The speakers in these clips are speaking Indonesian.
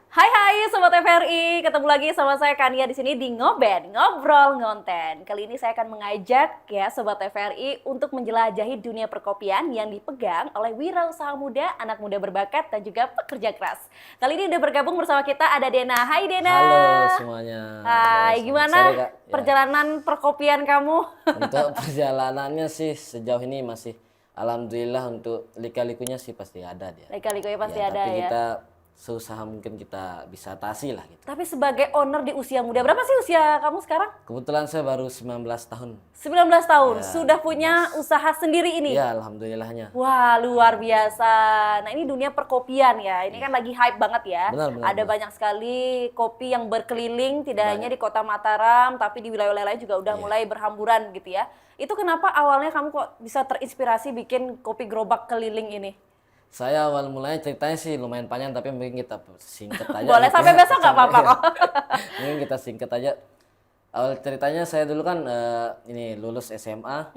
Hai Sobat TVRI, ketemu lagi sama saya Kania di sini di Ngoben, Ngobrol Ngonten. Kali ini saya akan mengajak ya Sobat TVRI untuk menjelajahi dunia perkopian yang dipegang oleh wirausaha muda, anak muda berbakat dan juga pekerja keras. Kali ini udah bergabung bersama kita ada Dena. Hai Dena. Halo semuanya. Ya, Hai, selamat gimana sore Kak. Ya, perjalanan perkopian kamu? untuk perjalanannya sih sejauh ini masih alhamdulillah, untuk lika-likunya sih pasti ada dia. Lika-likunya pasti Ya, ada tapi ya. kita seusaha mungkin kita bisa atasi lah gitu. Tapi sebagai owner di usia muda, berapa sih usia kamu sekarang? Kebetulan saya baru 19 tahun. 19 tahun, Ya, sudah punya 19. usaha sendiri ini? Ya, alhamdulillahnya. Wah, luar biasa. Nah, ini dunia perkopian ya. Ini kan lagi hype banget ya. Benar, benar, Ada benar. banyak sekali kopi yang berkeliling, tidak hanya Banyak. di Kota Mataram, tapi di wilayah-wilayah lain juga udah Iya. mulai berhamburan gitu ya. Itu kenapa awalnya kamu kok bisa terinspirasi bikin kopi gerobak keliling ini? Saya awal mulanya ceritanya sih lumayan panjang, tapi mungkin kita singkat aja. Boleh gitu sampai ya. besok nggak apa-apa kok. Mungkin kita singkat aja. Awal ceritanya saya dulu kan ini lulus SMA.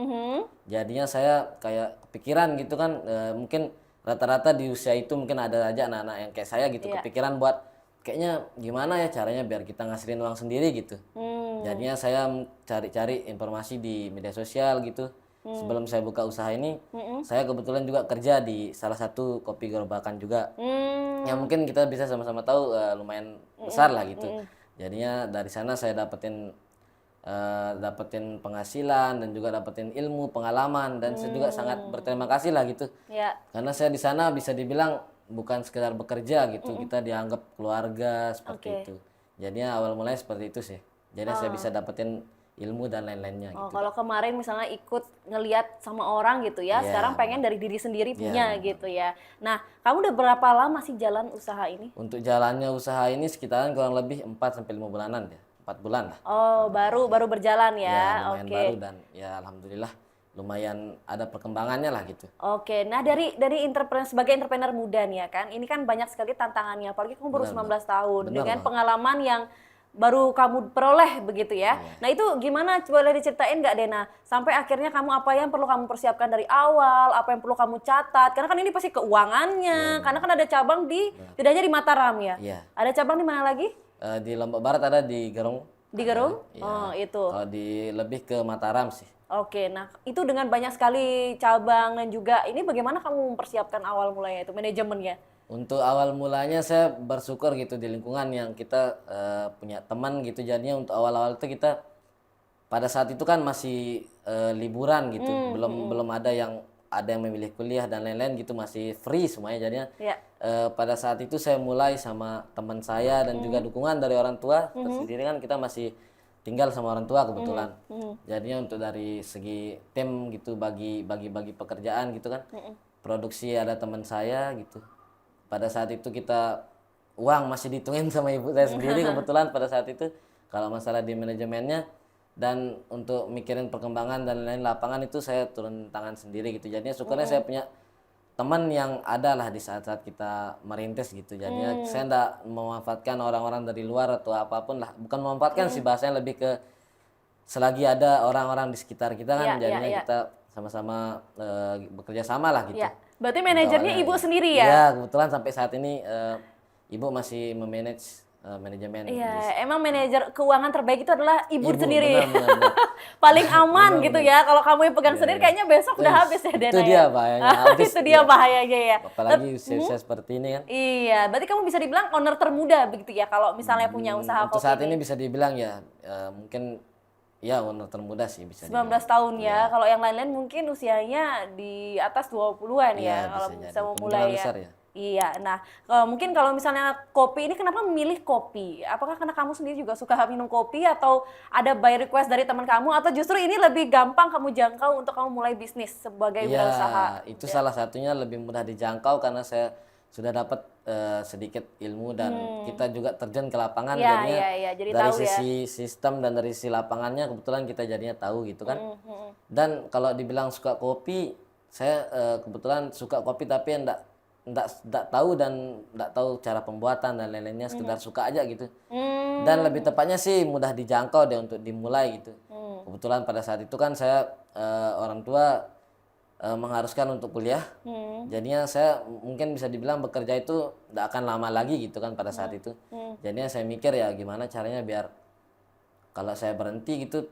Jadinya saya kayak kepikiran gitu kan, mungkin rata-rata di usia itu mungkin ada aja anak-anak yang kayak saya gitu, Iya. kepikiran buat kayaknya gimana ya caranya biar kita ngasilin uang sendiri gitu. Jadinya saya cari-cari informasi di media sosial gitu. Sebelum saya buka usaha ini, saya kebetulan juga kerja di salah satu kopi gerobakan juga. Yang mungkin kita bisa sama-sama tahu lumayan besar lah gitu. Jadinya dari sana saya dapetin penghasilan dan juga dapetin ilmu, pengalaman, dan saya juga sangat berterima kasih lah gitu. Ya. Karena saya di sana bisa dibilang bukan sekedar bekerja gitu, kita dianggap keluarga seperti Oke. itu. Jadinya awal mulanya seperti itu sih. Jadi saya bisa dapetin ilmu dan lain-lainnya Oh, gitu. kalau kemarin misalnya ikut ngeliat sama orang gitu ya, Iya, sekarang pengen dari diri sendiri punya benar. gitu ya. Nah, kamu udah berapa lama sih jalan usaha ini? Untuk jalannya usaha ini sekitaran kurang lebih 4 sampai 5 bulanan ya. 4 bulan lah. Oh, baru berjalan Ya, ya. lumayan Oke. baru dan ya alhamdulillah lumayan ada perkembangannya lah gitu. Oke. Nah, dari entrepreneur sebagai entrepreneur muda nih ya kan. Ini kan banyak sekali tantangannya, apalagi kamu baru Benar, 19 tahun benar dengan banget. pengalaman yang baru kamu peroleh begitu ya. Iya. Nah, itu gimana, boleh diceritain nggak Dena? Sampai akhirnya kamu apa yang perlu kamu persiapkan dari awal, apa yang perlu kamu catat? Karena kan ini pasti keuangannya, karena kan ada cabang di, tidak hanya di Mataram ya. Iya. Ada cabang di mana lagi? Di Lombok Barat ada, di Gerong. Di ada. Gerung? Iya. Oh, itu. Kalau di lebih ke Mataram sih. Oke, nah itu dengan banyak sekali cabang dan juga ini bagaimana kamu mempersiapkan awal mulanya itu manajemennya? Untuk awal mulanya saya bersyukur gitu di lingkungan yang kita punya teman gitu. Jadinya untuk awal-awal itu kita pada saat itu kan masih liburan gitu, belum ada yang memilih kuliah dan lain-lain gitu, masih free semuanya. Jadinya Ya. pada saat itu saya mulai sama teman saya dan juga dukungan dari orang tua. Tersendiri kan kita masih tinggal sama orang tua kebetulan. Jadinya untuk dari segi tim gitu, bagi pekerjaan gitu kan. Produksi ada teman saya gitu. Pada saat itu kita uang masih dihitungin sama ibu saya sendiri kebetulan pada saat itu. Kalau masalah di manajemennya dan untuk mikirin perkembangan dan lain lapangan itu saya turun tangan sendiri gitu. Jadinya syukurnya saya punya teman yang ada lah di saat-saat kita merintis gitu. Jadinya saya enggak memanfaatkan orang-orang dari luar atau apapun lah. Bukan memanfaatkan sih, bahasanya lebih ke selagi ada orang-orang di sekitar kita kan, Iya, jadinya iya. kita sama-sama bekerja sama lah gitu. Ya. Berarti manajernya Untuk ibu awalnya, sendiri iya. ya? Iya, kebetulan sampai saat ini ibu masih memanage manajemen. Iya, emang manajer keuangan terbaik itu adalah ibu sendiri. benar. Paling aman Benar, gitu benar. ya. Kalau kamu yang pegang Iya, sendiri iya. kayaknya besok udah Yes, habis ya Dena itu ya. dia bahayanya, habis Itu dia dia. bahayanya ya. Apalagi usia seperti ini kan. Iya, berarti kamu bisa dibilang owner termuda begitu ya kalau misalnya punya usaha Untuk kopi saat ini ini. bisa dibilang ya mungkin ya owner termuda sih bisa 19 dibilang. tahun Iya. ya. Kalau yang lain-lain mungkin usianya di atas 20-an Iya, ya kalau bisa bisa jadi. memulai Kemungkinan ya. besar ya. Iya. Nah, mungkin kalau misalnya kopi ini kenapa memilih kopi? Apakah karena kamu sendiri juga suka minum kopi atau ada by request dari teman kamu atau justru ini lebih gampang kamu jangkau untuk kamu mulai bisnis sebagai Iya, wirausaha? itu salah satunya lebih mudah dijangkau karena saya sudah dapat sedikit ilmu dan kita juga terjun ke lapangan. Iya, Jadinya iya, iya. Jadi dari tahu ya. sisi sistem dan dari sisi lapangannya kebetulan kita jadinya tahu gitu kan. Dan kalau dibilang suka kopi, saya kebetulan suka kopi tapi enggak tahu dan enggak tahu cara pembuatan dan lain-lainnya, sekedar suka aja gitu. Dan lebih tepatnya sih mudah dijangkau deh untuk dimulai gitu. Kebetulan pada saat itu kan saya orang tua mengharuskan untuk kuliah. Jadinya saya mungkin bisa dibilang bekerja itu tidak akan lama lagi gitu kan pada saat itu. Jadinya saya mikir ya gimana caranya biar kalau saya berhenti gitu,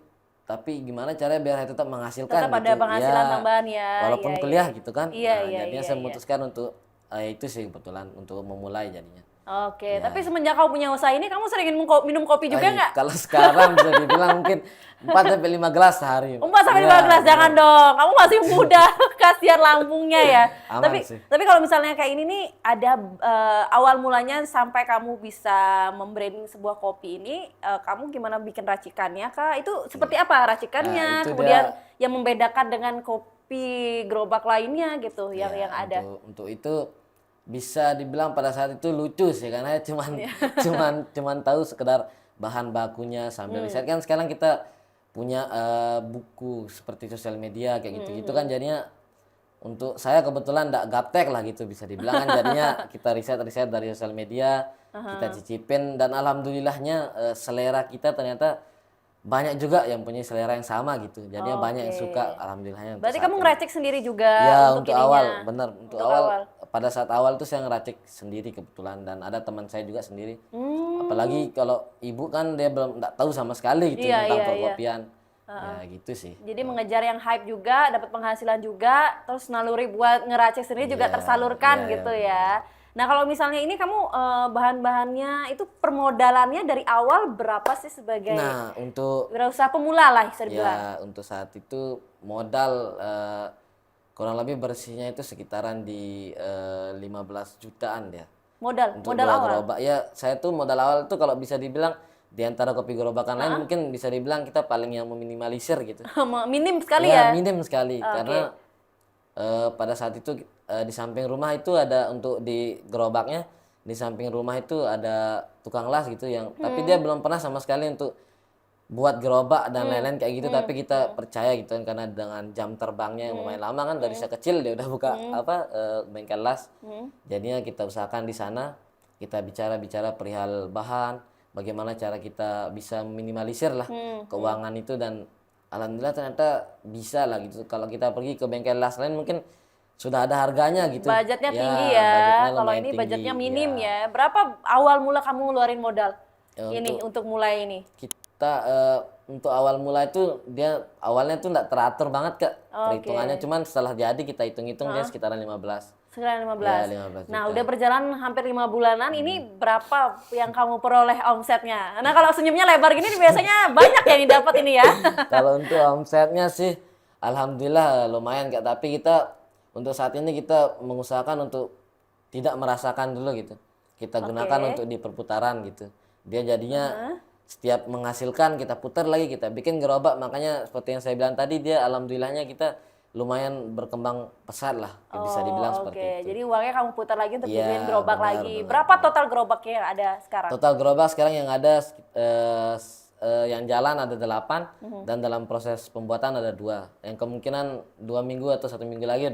tapi gimana caranya biar saya tetap menghasilkan Tetap gitu. ada penghasilan Ya, tambahan ya. walaupun Iya, kuliah iya. gitu kan. Iya, Nah, iya, jadinya iya, saya iya. memutuskan untuk itu sih kebetulan untuk memulai jadinya. Oke, Ya. tapi semenjak kamu punya usaha ini, kamu sering minum kopi juga nggak? Kalau sekarang bisa dibilang mungkin 4 sampai 5 gelas sehari. 4 sampai Iya, 15, jangan benar. dong. Kamu masih muda, kasihan lambungnya ya. Aman Tapi sih. tapi kalau misalnya kayak ini nih, ada awal mulanya sampai kamu bisa membranding sebuah kopi ini, kamu gimana bikin racikannya kah? Itu seperti apa racikannya? Nah, itu Kemudian dia. yang membedakan dengan kopi gerobak lainnya gitu, yang Ya, ada. untuk itu bisa dibilang pada saat itu lucu sih karena cuman Iya. cuman tahu sekedar bahan bakunya sambil riset kan sekarang kita punya buku seperti sosial media kayak gitu-gitu kan jadinya untuk saya kebetulan nggak gaptek lah gitu bisa dibilang kan jadinya kita riset dari sosial media kita cicipin dan alhamdulillahnya selera kita ternyata banyak juga yang punya selera yang sama gitu jadinya banyak yang suka alhamdulillahnya untuk Berarti saat kamu ini. ngeracik sendiri juga Ya untuk untuk ininya. awal benar untuk Untuk awal awal. pada saat awal tuh saya ngeracik sendiri kebetulan dan ada teman saya juga sendiri. Hmm. Apalagi kalau ibu kan dia belum nggak tahu sama sekali gitu Iya, tentang iya, iya. perkopian. Ya gitu sih. Jadi mengejar yang hype juga, dapat penghasilan juga, terus naluri buat ngeracik sendiri juga Iya, tersalurkan iya, gitu iya, ya. Nah kalau misalnya ini kamu bahan-bahannya itu permodalannya dari awal berapa sih sebagai Nah untuk wirausaha pemula lah bisa dibilang. ya untuk saat itu modal kurang lebih bersihnya itu sekitaran di 15 jutaan ya. Modal, Untuk modal dua awal. gerobak ya saya tuh modal awal tuh kalau bisa dibilang di antara kopi gerobakan lain mungkin bisa dibilang kita paling yang meminimalisir gitu. Minim sekali Ya, ya. minim sekali karena pada saat itu di samping rumah itu ada untuk di gerobaknya di samping rumah itu ada tukang las gitu yang tapi dia belum pernah sama sekali untuk buat gerobak dan lain-lain kayak gitu tapi kita percaya gitu kan karena dengan jam terbangnya yang lumayan lama kan dari saya kecil dia udah buka bengkel las jadinya kita usahakan di sana kita bicara perihal bahan bagaimana cara kita bisa minimalisir lah keuangan itu dan alhamdulillah ternyata bisa lah gitu kalau kita pergi ke bengkel las lain mungkin sudah ada harganya gitu Budgetnya ya, tinggi ya. budgetnya Kalau lumayan ini tinggi, budgetnya minim ya. Berapa awal mula kamu ngeluarin modal? Ya, Ini untuk mulai ini. kita untuk awal mula itu dia awalnya tuh nggak teratur banget Kak perhitungannya cuman setelah jadi kita hitung-hitung dia sekitaran 15 Sekitar 15. Ya, 15 Nah, juta. udah berjalan hampir 5 bulanan, ini berapa yang kamu peroleh omsetnya? Nah, kalau senyumnya lebar gini biasanya banyak yang didapat ini ya. kalau untuk omsetnya sih alhamdulillah lumayan Kak tapi kita untuk saat ini kita mengusahakan untuk tidak merasakan dulu gitu kita gunakan untuk di perputaran gitu dia jadinya setiap menghasilkan kita putar lagi kita bikin gerobak makanya seperti yang saya bilang tadi dia alhamdulillahnya kita lumayan berkembang pesat lah bisa dibilang seperti Oke, itu. jadi uangnya kamu putar lagi untuk Iya, bikin gerobak benar, lagi. benar, Berapa total gerobaknya yang ada sekarang? Total gerobak sekarang yang ada yang jalan ada 8 dan dalam proses pembuatan ada 2 yang kemungkinan 2 minggu atau 1 minggu lagi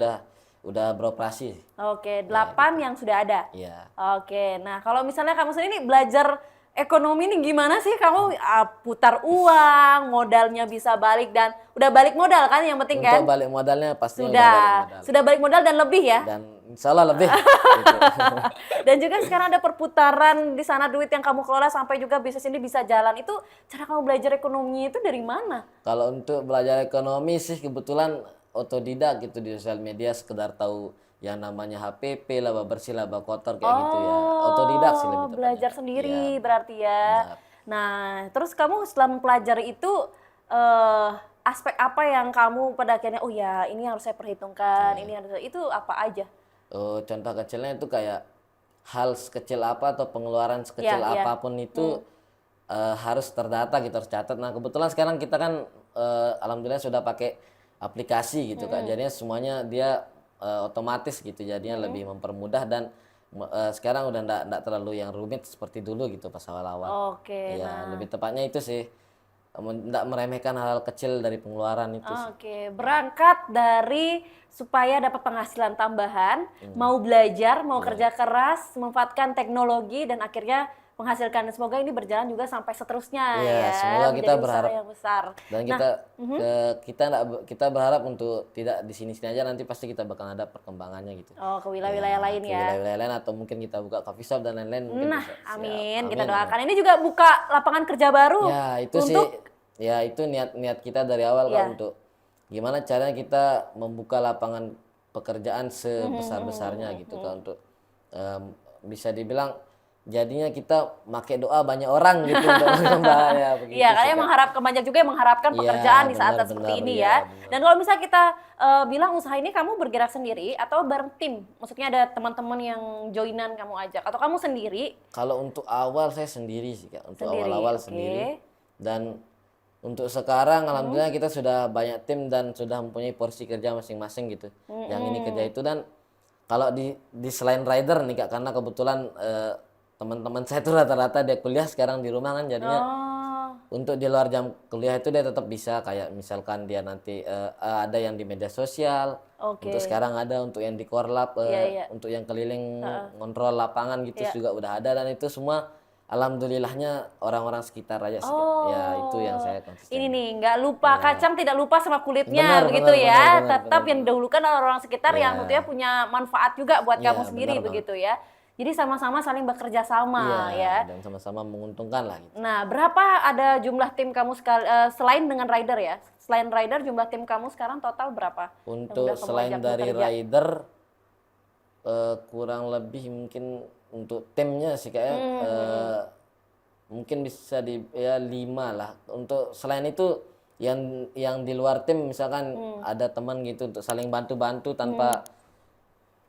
udah beroperasi. Oke, 8 yang sudah ada. Iya. Oke, nah kalau misalnya kamu sendiri belajar ekonomi ini gimana sih? Kamu putar uang, modalnya bisa balik dan udah balik modal kan yang penting kan? Untuk balik modalnya pastinya udah Sudah, balik modal. sudah balik modal dan lebih ya? Dan insya Allah lebih. gitu. Dan juga sekarang ada perputaran di sana duit yang kamu kelola sampai juga bisnis ini bisa jalan. Itu cara kamu belajar ekonominya itu dari mana? Kalau untuk belajar ekonomi sih kebetulan otodidak gitu di sosial media sekedar tahu yang namanya HPP, laba bersih, laba kotor kayak gitu ya. Otodidak sih lebih tepatnya. Belajar sendiri Iya, berarti ya. benar. Nah, terus kamu setelah mempelajari itu aspek apa yang kamu pada akhirnya oh ya ini harus saya perhitungkan, ini harus itu apa aja? Contoh kecilnya itu kayak hal sekecil apa atau pengeluaran sekecil Iya, iya. apapun itu harus terdata gitu harus catat. Nah kebetulan sekarang kita kan alhamdulillah sudah pakai aplikasi gitu Kak. Jadinya semuanya dia otomatis gitu. Jadinya lebih mempermudah dan sekarang udah nggak terlalu yang rumit seperti dulu gitu pas awal-awal. Oke, Ya lebih tepatnya itu sih nggak meremehkan hal-hal kecil dari pengeluaran itu sih. Oke, berangkat dari supaya dapat penghasilan tambahan, mau belajar, mau kerja keras, memanfaatkan teknologi dan akhirnya menghasilkan. Semoga ini berjalan juga sampai seterusnya Iya, ya. semoga kita menjadi usaha berharap. yang besar. Dan kita berharap untuk tidak di sini-sini aja, nanti pasti kita bakal ada perkembangannya gitu. Oh, ke wilayah-wilayah lain Ke ya. wilayah-wilayah lain atau mungkin kita buka coffee shop dan lain-lain mungkin Nah, bisa. amin. Siap. Kita Amin, doakan. Ini juga buka lapangan kerja baru. Ya, itu sih. untuk Ya, itu niat kita dari awal Ya. kan, untuk gimana caranya kita membuka lapangan pekerjaan sebesar-besarnya gitu kan, untuk bisa dibilang jadinya kita make doa banyak orang gitu untuk berkembang ya begitu. Iya, sih, kalian Kak. mengharapkan banyak juga yang mengharapkan Iya, pekerjaan di saat benar, seperti benar, ini iya, ya. benar. Dan kalau misalnya kita bilang usaha ini kamu bergerak sendiri atau bareng tim? Maksudnya ada teman-teman yang joinan kamu ajak atau kamu sendiri? Kalau untuk awal saya sendiri sih, Kak. Untuk Sendiri, awal-awal oke. sendiri. Dan untuk sekarang alhamdulillah kita sudah banyak tim dan sudah mempunyai porsi kerja masing-masing gitu. Yang ini kerja itu. Dan kalau di selain rider nih, Kak, karena kebetulan teman-teman saya tuh rata-rata dia kuliah sekarang di rumah kan, jadinya Oh, untuk di luar jam kuliah itu dia tetap bisa, kayak misalkan dia nanti ada yang di media sosial. oke. Untuk sekarang ada untuk yang di Korlap, Iya, iya. untuk yang keliling ngontrol lapangan gitu juga udah ada, dan itu semua alhamdulillahnya orang-orang sekitar aja sih, Kak. Ya itu yang saya konsisten. Ini nih, nggak lupa kacang tidak lupa sama kulitnya, Benar, begitu benar, ya. benar, Tetap benar, yang didahulukan orang-orang sekitar yang tentunya punya manfaat juga buat Iya, kamu sendiri, benar begitu ya. Jadi sama-sama saling bekerja sama ya. Dan sama-sama menguntungkan lah gitu. Nah, berapa ada jumlah tim kamu selain dengan rider ya? Selain rider, jumlah tim kamu sekarang total berapa? Untuk udah kamu selain ajak dari bekerja? rider, kurang lebih mungkin untuk timnya sih kayaknya mungkin bisa di ya 5 lah. Untuk selain itu yang di luar tim misalkan ada teman gitu untuk saling bantu-bantu tanpa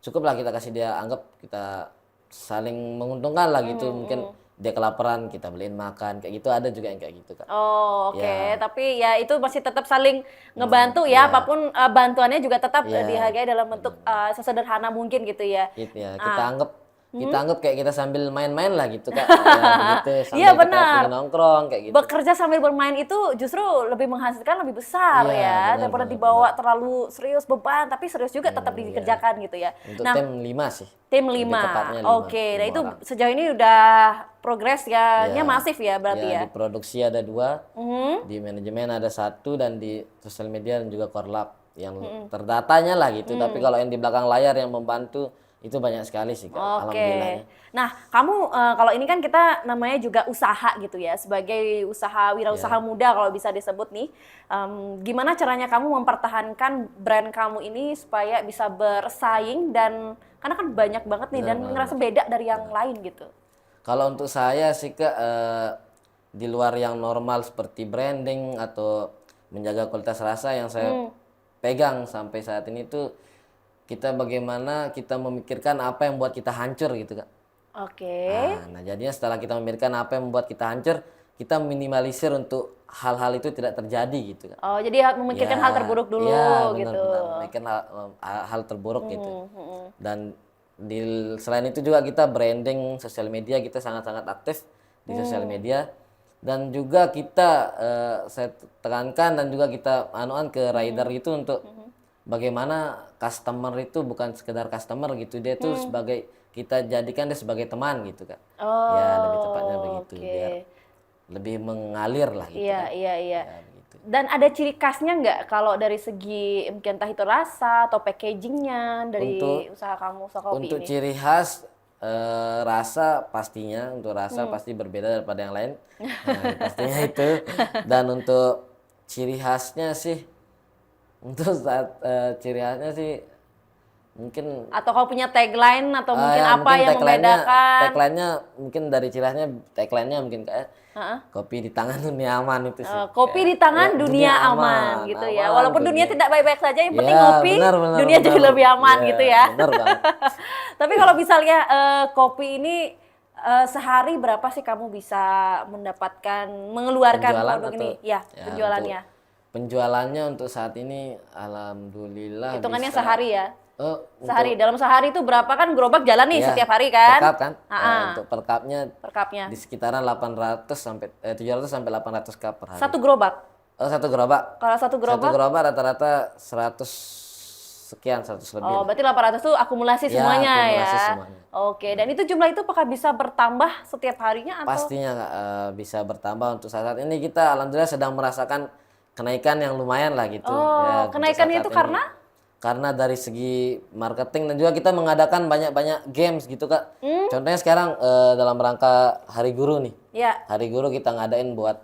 cukup lah kita kasih dia, anggap kita saling menguntungkan lah gitu. Mungkin dia kelaparan kita beliin makan kayak gitu, ada juga yang kayak gitu, Kak. Oh, oke. Ya. Tapi ya itu masih tetap saling ngebantu ya, apapun bantuannya juga tetap Ya, dihargai dalam bentuk sesederhana mungkin gitu ya. Gitu ya. Kita anggap kayak kita sambil main-main lah gitu, Kak. Ya, begitu sambil Iya, kita benar. pergi nongkrong kayak gitu. Bekerja sambil bermain itu justru lebih menghasilkan lebih besar Iya, ya benar, daripada benar, dibawa terlalu serius beban, tapi serius juga tetap dikerjakan gitu ya. Untuk Nah, tim 5 sih. tim Lebih 5. tepatnya 5, Oke, nah 5 itu orang. sejauh ini udah progres ya, nya masif ya berarti ya. Di produksi ada 2, di manajemen ada 1, dan di sosial media dan juga Korlap yang terdatanya lah gitu. Tapi kalau yang di belakang layar yang membantu itu banyak sekali sih, Kak. Alhamdulillahnya. Nah, kamu kalau ini kan kita namanya juga usaha gitu ya, sebagai wirausaha muda kalau bisa disebut nih. Gimana caranya kamu mempertahankan brand kamu ini supaya bisa bersaing, dan karena kan banyak banget nih dan ngerasa beda dari yang lain gitu. Kalau untuk saya sih, Kak, di luar yang normal seperti branding atau menjaga kualitas rasa, yang saya pegang sampai saat ini tuh kita bagaimana kita memikirkan apa yang membuat kita hancur gitu, Kak. Oke. Nah, jadinya setelah kita memikirkan apa yang membuat kita hancur, kita minimalisir untuk hal-hal itu tidak terjadi gitu, Kak. Oh, jadi memikirkan hal terburuk dulu ya, gitu. benar, memikirkan hal terburuk gitu. Dan selain itu juga kita branding sosial media, kita sangat-sangat aktif di sosial media. Dan juga kita saya tekankan dan juga kita anuan ke rider gitu untuk bagaimana customer itu bukan sekedar customer gitu, dia tuh sebagai, kita jadikan dia sebagai teman gitu, Kak. Ya, lebih tepatnya begitu, biar lebih mengalir lah gitu. Iya, kan. iya. Ya, begitu. Dan ada ciri khasnya nggak kalau dari segi mungkin entah itu rasa atau packagingnya dari usaha kamu, usaha kopi Untuk ini? ciri khas, rasa pastinya, untuk rasa pasti berbeda daripada yang lain. Nah, pastinya itu. Dan untuk ciri khasnya sih, ciri khasnya sih mungkin Atau kau punya tagline atau mungkin apa mungkin yang membedakan? tagline-nya mungkin dari ciri khasnya, tagline-nya mungkin kayak kopi di tangan dunia aman itu sih. Kopi di tangan, dunia aman gitu ya. aman, Walaupun dunia tidak baik-baik saja, yang penting Ya, ngopi, benar, dunia jadi lebih aman gitu ya. Benar banget. Tapi kalau misalnya kopi ini sehari berapa sih kamu bisa mendapatkan, mengeluarkan Penjualan produk atau- ini? Ya, penjualannya. Penjualannya untuk saat ini alhamdulillah Hitungannya bisa, sehari ya? untuk Sehari, dalam sehari itu berapa kan gerobak jalan nih ya, setiap hari kan? per cup kan. Untuk per cupnya Per cupnya. di sekitaran 800 sampai 700 sampai 800 cup per hari. Satu gerobak? Satu gerobak. Kalau satu Satu gerobak, gerobak rata-rata 100 sekian, 100 lebih. Oh, berarti 800 itu akumulasi Ya, semuanya akumulasi ya. semuanya. Oke, dan itu jumlah itu apakah bisa bertambah setiap harinya atau? Pastinya Kak, bisa bertambah. Untuk saat ini kita alhamdulillah sedang merasakan kenaikan yang lumayan lah gitu. Oh, untuk kenaikannya saat itu ini. karena? Karena dari segi marketing dan juga kita mengadakan banyak-banyak games gitu Kak. Contohnya sekarang dalam rangka Hari Guru nih. Ya. Hari Guru kita ngadain buat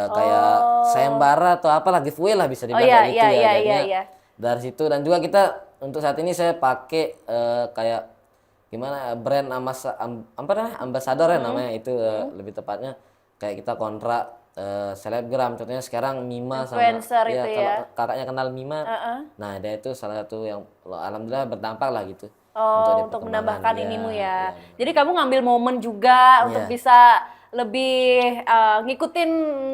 kayak sayembara atau apalah, giveaway lah bisa dibilang iya, kayak gitu iya, ya. iya, Jadinya iya. dari situ, dan juga kita untuk saat ini saya pakai kayak gimana brand apa namanya, ambasador ya namanya itu, lebih tepatnya kayak kita kontrak selebgram. Contohnya sekarang Mima sama Influencer ya, itu kalau ya. kakaknya kenal Mima. Heeh. Nah, dia itu salah satu yang alhamdulillah berdampak lah gitu. Oh, di untuk perkembangan. menambahkan Iya, inimu iya, ya. benar. Jadi kamu ngambil momen juga untuk Iya. bisa lebih ngikutin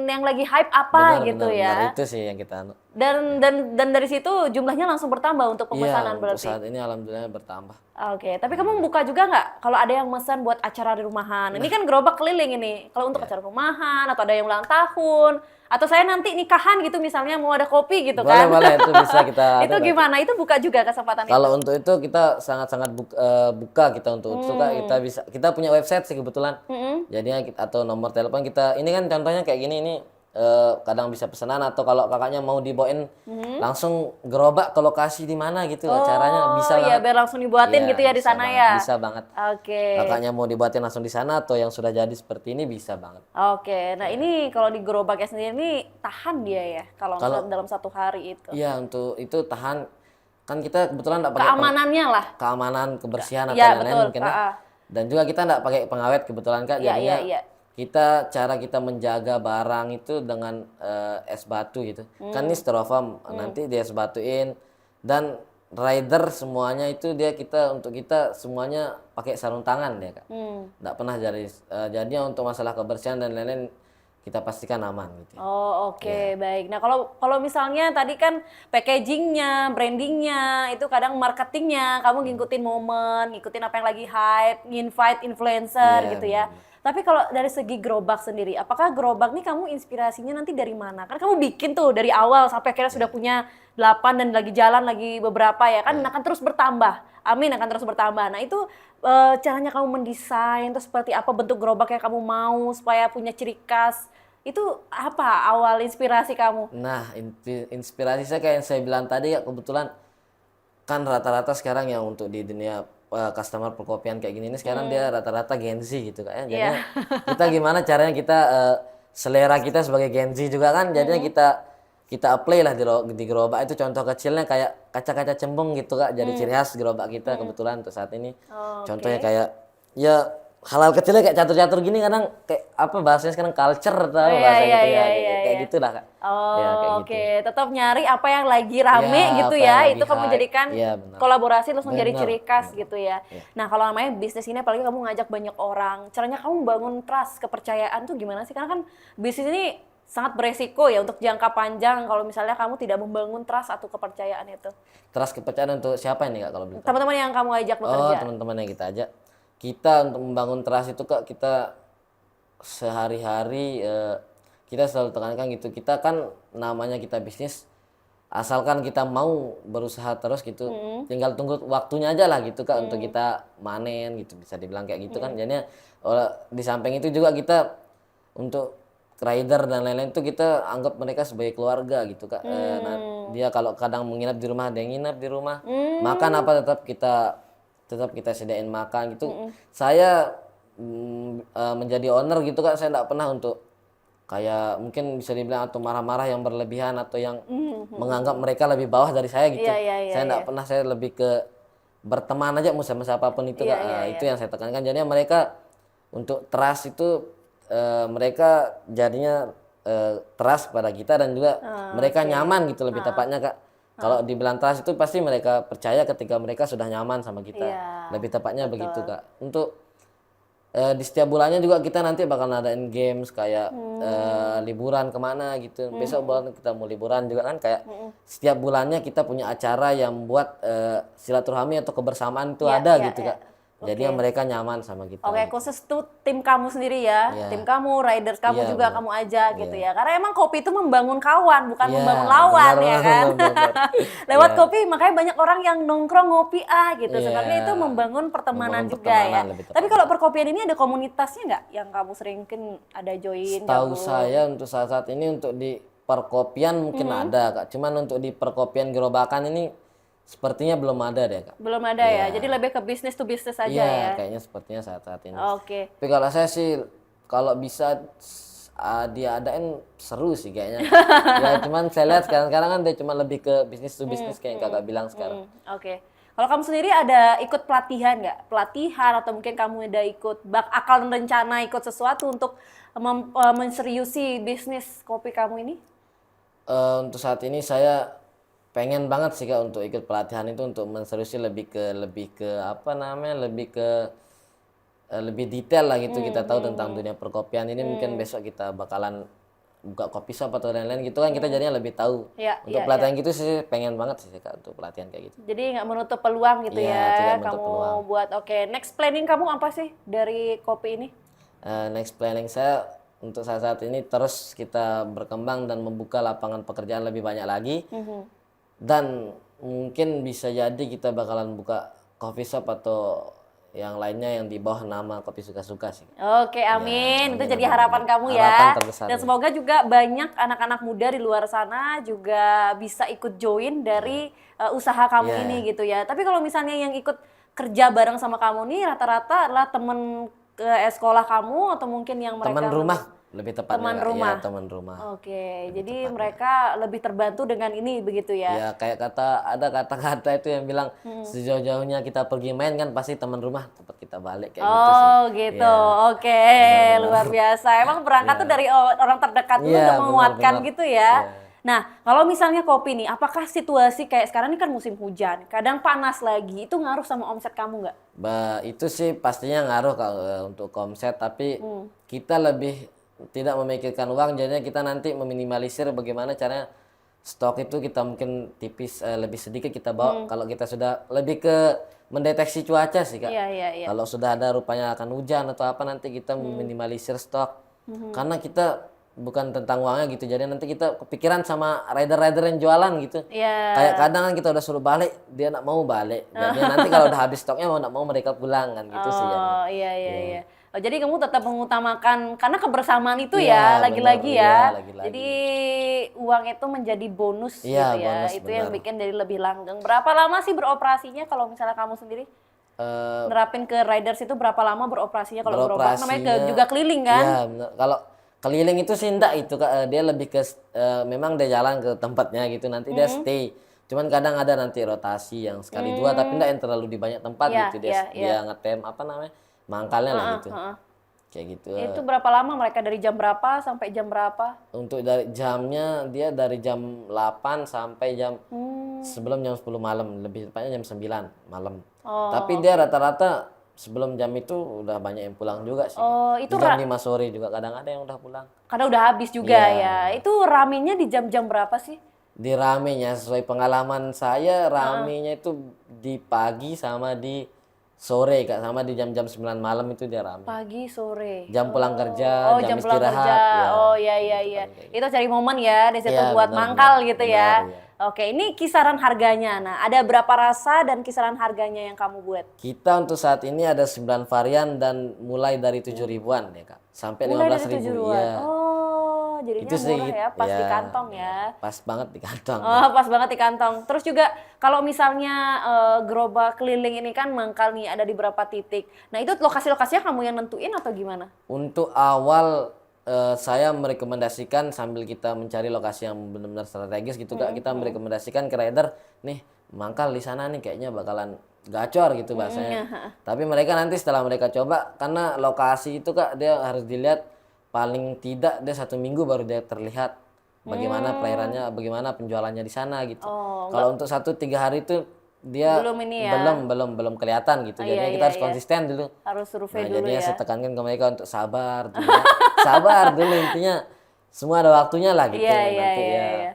yang lagi hype apa Benar, gitu benar, ya. benar. Itu sih yang kita Dan dari situ jumlahnya langsung bertambah untuk iya, pemesanan untuk berarti. saat ini alhamdulillah bertambah. Oke, tapi kamu buka juga nggak kalau ada yang pesan buat acara di rumahan? Ini kan gerobak keliling ini. Kalau untuk acara rumahan atau ada yang ulang tahun atau saya nanti nikahan gitu misalnya mau ada kopi gitu Boleh, kan? boleh, itu bisa kita Itu ada. gimana? Itu buka juga kesempatan itu? Kalau untuk itu kita sangat-sangat buka kita untuk itu Kak. Kita punya website sih kebetulan. Jadinya atau nomor telepon kita. Ini kan contohnya kayak gini, ini kadang bisa pesanan, atau kalau kakaknya mau dibawain langsung gerobak ke lokasi di mana gitu acaranya, bisa Oh iya, banget. biar langsung dibuatin Iya, gitu ya di bisa sana banget, ya? bisa banget. Oke. Kakaknya mau dibuatin langsung di sana atau yang sudah jadi seperti ini bisa banget. Oke, nah ini kalau di gerobaknya sendiri ini tahan dia ya kalau dalam satu hari itu. Iya, untuk itu tahan. Kan kita kebetulan enggak pakai Keamanannya lah. keamanan, kebersihan atau Iya, lain-lain betul. mungkin ya. Ah, ah. Dan juga kita enggak pakai pengawet kebetulan Kak. Iya, Jadinya iya, iya. cara kita menjaga barang itu dengan es batu gitu. Kan ini styrofoam, nanti dia es batuin, dan rider semuanya itu untuk kita semuanya pakai sarung tangan ya Kak. Nggak pernah jadinya untuk masalah kebersihan dan lain-lain kita pastikan aman gitu. Oh, oke, baik. Nah, kalau misalnya tadi kan packagingnya, brandingnya, itu kadang marketingnya, kamu ngikutin momen, ngikutin apa yang lagi hype, invite influencer Iya, gitu ya. Tapi kalau dari segi gerobak sendiri, apakah gerobak nih kamu inspirasinya nanti dari mana? Kan kamu bikin tuh dari awal sampai akhirnya sudah punya 8 dan lagi jalan lagi beberapa ya kan, akan terus bertambah. Amin, akan terus bertambah. Nah itu caranya kamu mendesain, terus seperti apa bentuk gerobak yang kamu mau supaya punya ciri khas. Itu apa awal inspirasi kamu? Nah, inspirasi saya kayak yang saya bilang tadi ya, kebetulan kan rata-rata sekarang yang untuk di dunia customer perkopian kayak gini ini sekarang dia rata-rata Gen Z gitu kan ya. Jadinya kita gimana caranya kita selera kita sebagai Gen Z juga kan, jadinya kita apply lah di gerobak itu. Contoh kecilnya kayak kaca-kaca cembung gitu Kak, jadi ciri khas gerobak kita kebetulan untuk saat ini. Contohnya kayak ya hal-hal kecilnya kayak catur-catur gini, kadang kayak apa bahasanya sekarang culture atau bahasa gitu ya, kayak gitu lah Kak. Oh, Ya, kayak oke. gitu. Tetap nyari apa yang lagi rame Ya, gitu apa ya. yang Itu lagi kamu hype. jadikan Iya, benar. kolaborasi terus menjadi Benar, ciri khas gitu ya. Nah, kalau namanya bisnis ini apalagi kamu ngajak banyak orang, caranya kamu bangun trust, kepercayaan tuh gimana sih? Karena kan bisnis ini sangat beresiko ya untuk jangka panjang kalau misalnya kamu tidak membangun trust atau kepercayaan itu. Trust, kepercayaan untuk siapa ini Kak kalau boleh tahu? Teman-teman yang kamu ajak Oh, bekerja. teman-teman yang kita ajak. Kita untuk membangun trust itu Kak, kita sehari-hari kita selalu tekankan gitu. Kita kan namanya kita bisnis, asalkan kita mau berusaha terus gitu, tinggal tunggu waktunya aja lah gitu Kak untuk kita manen gitu, bisa dibilang kayak gitu kan. Jadinya di samping itu juga kita untuk rider dan lain-lain itu kita anggap mereka sebagai keluarga gitu Kak. Nah, dia kalau kadang menginap di rumah, ada yang nginap di rumah, makan apa tetap kita sediain makan gitu. Saya menjadi owner gitu Kak, saya enggak pernah untuk kayak mungkin bisa dibilang atau marah-marah yang berlebihan atau yang menganggap mereka lebih bawah dari saya gitu. Saya enggak pernah, saya lebih ke berteman aja sama siapapun itu Kak. Itu yang saya tekankan. Jadinya mereka untuk trust itu mereka jadinya trust pada kita, dan juga mereka nyaman gitu lebih tepatnya Kak. Kalau dibilang trust itu pasti mereka percaya ketika mereka sudah nyaman sama kita. Lebih tepatnya begitu Kak. Untuk di setiap bulannya juga kita nanti bakal ngadain games kayak liburan kemana gitu. Besok bulan kita mau liburan juga kan, kayak setiap bulannya kita punya acara yang buat silaturahmi atau kebersamaan itu ada gitu Kak. Jadi mereka nyaman sama kita. Oke, khusus tuh tim kamu sendiri ya, Iya. tim kamu, riders kamu Iya, juga benar. kamu ajak gitu Iya. ya. Karena emang kopi itu membangun kawan, bukan Iya, membangun lawan benar, ya benar, kan. benar, benar. Lewat Iya. kopi makanya banyak orang yang nongkrong ngopi gitu. Iya. Sebenarnya itu membangun pertemanan Membangun juga ya. pertemanan lebih Tapi tepatnya. kalau perkopian ini ada komunitasnya nggak yang kamu sering mungkin ada join? Tahu gabung? saya untuk saat ini untuk di perkopian mungkin ada Kak. Cuman untuk di perkopian gerobakan ini sepertinya belum ada deh Kak. Belum ada ya. Jadi lebih ke bisnis to bisnis aja Iya, ya. kayaknya sepertinya saat ini. Oke. Tapi kalau saya sih kalau bisa diadain seru sih kayaknya. Ya cuman saya lihat sekarang kan dia cuma lebih ke bisnis to bisnis kayak Kakak bilang sekarang. Oke. Kalau kamu sendiri ada ikut pelatihan nggak? Pelatihan atau mungkin kamu ada ikut akal dan rencana ikut sesuatu untuk menseriusi bisnis kopi kamu ini? Untuk saat ini saya pengen banget sih Kak untuk ikut pelatihan itu untuk menseriusi lebih ke apa namanya lebih detail lah gitu kita tahu tentang dunia perkopian ini. Mungkin besok kita bakalan buka kopi shop atau lain-lain gitu kan kita jadinya lebih tahu. Iya, Untuk iya, pelatihan gitu sih pengen banget sih Kak untuk pelatihan kayak gitu. Jadi nggak menutup peluang gitu Iya, ya tidak menutup kamu peluang. buat. Oke, next planning kamu apa sih dari kopi ini? Next planning saya untuk saat ini terus kita berkembang dan membuka lapangan pekerjaan lebih banyak lagi. Dan mungkin bisa jadi kita bakalan buka coffee shop atau yang lainnya yang di bawah nama Kopi Suka-Suka sih. Oke, amin. amin, Itu jadi amin, harapan amin. kamu Harapan ya. terbesar Dan ya. semoga juga banyak anak-anak muda di luar sana juga bisa ikut join dari usaha kamu Iya. ini gitu ya. Tapi kalau misalnya yang ikut kerja bareng sama kamu nih rata-rata adalah temen ke sekolah kamu atau mungkin yang mereka Teman rumah lebih tepatnya. Teman Kak. rumah. Ya, teman rumah. Oke, jadi mereka lebih terbantu dengan ini begitu ya. Ya kayak ada kata-kata itu yang bilang sejauh-jauhnya kita pergi main kan pasti teman rumah tempat kita balik kayak gitu sih. Oh gitu, Iya. oke, Benar-benar. luar biasa. Emang berangkat tuh dari orang terdekat dulu Iya, untuk menguatkan benar-benar. gitu ya. Iya. Nah, kalau misalnya kopi nih, apakah situasi kayak sekarang ini kan musim hujan, kadang panas lagi, itu ngaruh sama omset kamu nggak? Itu sih pastinya ngaruh kalau untuk omset, tapi kita lebih tidak memikirkan uang, jadinya kita nanti meminimalisir bagaimana caranya stok itu kita mungkin tipis lebih sedikit kita bawa. Kalau kita sudah lebih ke mendeteksi cuaca sih Kak. Iya, iya, iya. Kalau sudah ada rupanya akan hujan atau apa nanti kita meminimalisir stok. Karena kita bukan tentang uangnya gitu. Jadi nanti kita kepikiran sama rider-rider yang jualan gitu. Iya. Kayak kadang kan kita udah suruh balik, dia nak mau balik. Jadi nanti kalau udah habis stoknya mau nak mau mereka pulang kan gitu sih ya. Oh iya, iya, iya. Oh, jadi kamu tetap mengutamakan karena kebersamaan itu Iya, ya lagi-lagi benar. ya. Iya, lagi-lagi. Jadi uang itu menjadi bonus Iya, gitu ya. bonus, Itu yang benar. bikin jadi lebih langgeng. Berapa lama sih beroperasinya kalau misalnya kamu sendiri? Eh, Nerapin ke riders itu berapa lama beroperasinya kalau gerobak namanya beroperasinya juga keliling kan? Iya, benar. Kalau keliling itu sih enggak itu Kak. Dia lebih ke memang dia jalan ke tempatnya gitu nanti dia stay. Cuman kadang ada nanti rotasi yang sekali dua tapi enggak yang terlalu di banyak tempat Iya, gitu iya, dia ngetem apa namanya? Mangkalnya lah gitu. Kayak gitu. Itu berapa lama mereka dari jam berapa sampai jam berapa? Untuk dari jamnya dia dari jam 8 sampai jam sebelum jam 10 malam, lebih tepatnya jam 9 malam. Tapi dia rata-rata sebelum jam itu udah banyak yang pulang juga sih. Oh, itu Di jam 5 sore juga kadang ada yang udah pulang. karena udah habis juga Iya. ya. Itu ramenya di jam-jam berapa sih? Di ramenya sesuai pengalaman saya ramenya itu di pagi sama di sore Kak, sama di jam-jam 9 malam itu dia rame. Pagi, sore. Jam pulang kerja, Oh, jam pulang istirahat. kerja. Ya. Oh, iya, iya, iya. Itu cari momen ya di situ Iya, buat benar, mangkal benar. gitu Benar, ya. iya. Oke, ini kisaran harganya. Nah, ada berapa rasa dan kisaran harganya yang kamu buat? Kita untuk saat ini ada 9 varian dan mulai dari 7 ribuan ya Kak. Sampai Mulai 15 dari 7 ribu. ribuan. Iya. Oh, jadinya Itu sih murah ya, pas di ya, kantong ya. Pas banget di kantong. Oh, pas banget di kantong. Terus juga kalau misalnya gerobak keliling ini kan mangkal nih ada di beberapa titik. Nah, itu lokasi-lokasinya kamu yang nentuin atau gimana? Untuk awal saya merekomendasikan sambil kita mencari lokasi yang benar-benar strategis gitu Kak, kita merekomendasikan ke rider nih mangkal di sana nih kayaknya bakalan gacor gitu bahasanya. Tapi mereka nanti setelah mereka coba karena lokasi itu Kak dia harus dilihat paling tidak dia 1 minggu baru dia terlihat bagaimana perairannya, bagaimana penjualannya di sana gitu. Kalau untuk 1-3 hari itu dia Belum ini ya. belum kelihatan gitu. Jadinya kita harus konsisten dulu. Harus survei Nah, dulu jadinya ya. saya tekankan ke mereka untuk sabar dulu ya. Sabar dulu intinya. Semua ada waktunya lah gitu Iya, nanti iya, ya. iya.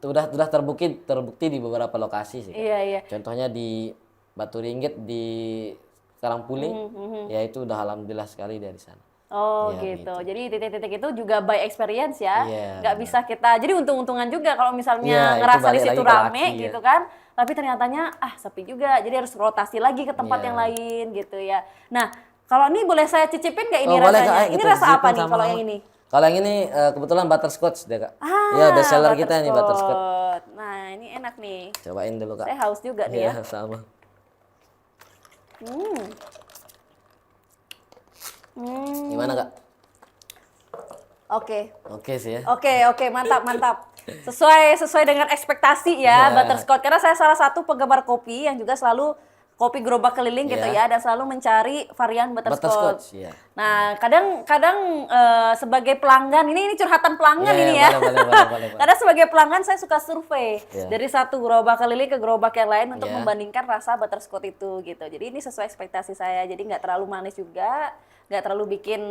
Udah terbukti di beberapa lokasi sih. Kak. Iya, iya. Contohnya di Batu Ringgit di sekarang pulih, ya itu udah alhamdulillah sekali dari sana. Oh Ya, gitu. Jadi titik-titik itu juga by experience ya. Iya, Nggak benar. bisa kita. Jadi untung-untungan juga kalau misalnya Iya, itu ngerasa di balik situ lagi ke rame laki, ya. gitu kan. Tapi ternyatanya sepi juga. Jadi harus rotasi lagi ke tempat Iya. yang lain gitu ya. Nah, kalau ini boleh saya cicipin nggak ini Oh, boleh, Kak. rasanya? Ayo Ini kita rasa apa cicipin nih sama kalau sama. yang ini? Kalau yang ini kebetulan butterscotch deh, Kak. Ya, best seller kita nih butterscotch. Nah, ini enak nih. Cobain dulu, Kak. Saya haus juga nih ya. Iya, sama. Hmm. Hmm. Gimana, Kak? Oke. Oke sih ya. Oke, mantap, mantap. Sesuai dengan ekspektasi ya, Iya. Butterscotch. Karena saya salah satu penggemar kopi yang juga selalu kopi gerobak keliling gitu Iya. ya, dan selalu mencari varian Butterscotch, Butterscotch. iya. Nah, kadang sebagai pelanggan, ini curhatan pelanggan Iya, ini iya, ya. boleh. Karena sebagai pelanggan saya suka survei Iya. dari satu gerobak keliling ke gerobak yang lain untuk Iya. membandingkan rasa Butterscotch itu gitu. Jadi ini sesuai ekspektasi saya. Jadi nggak terlalu manis juga, nggak terlalu bikin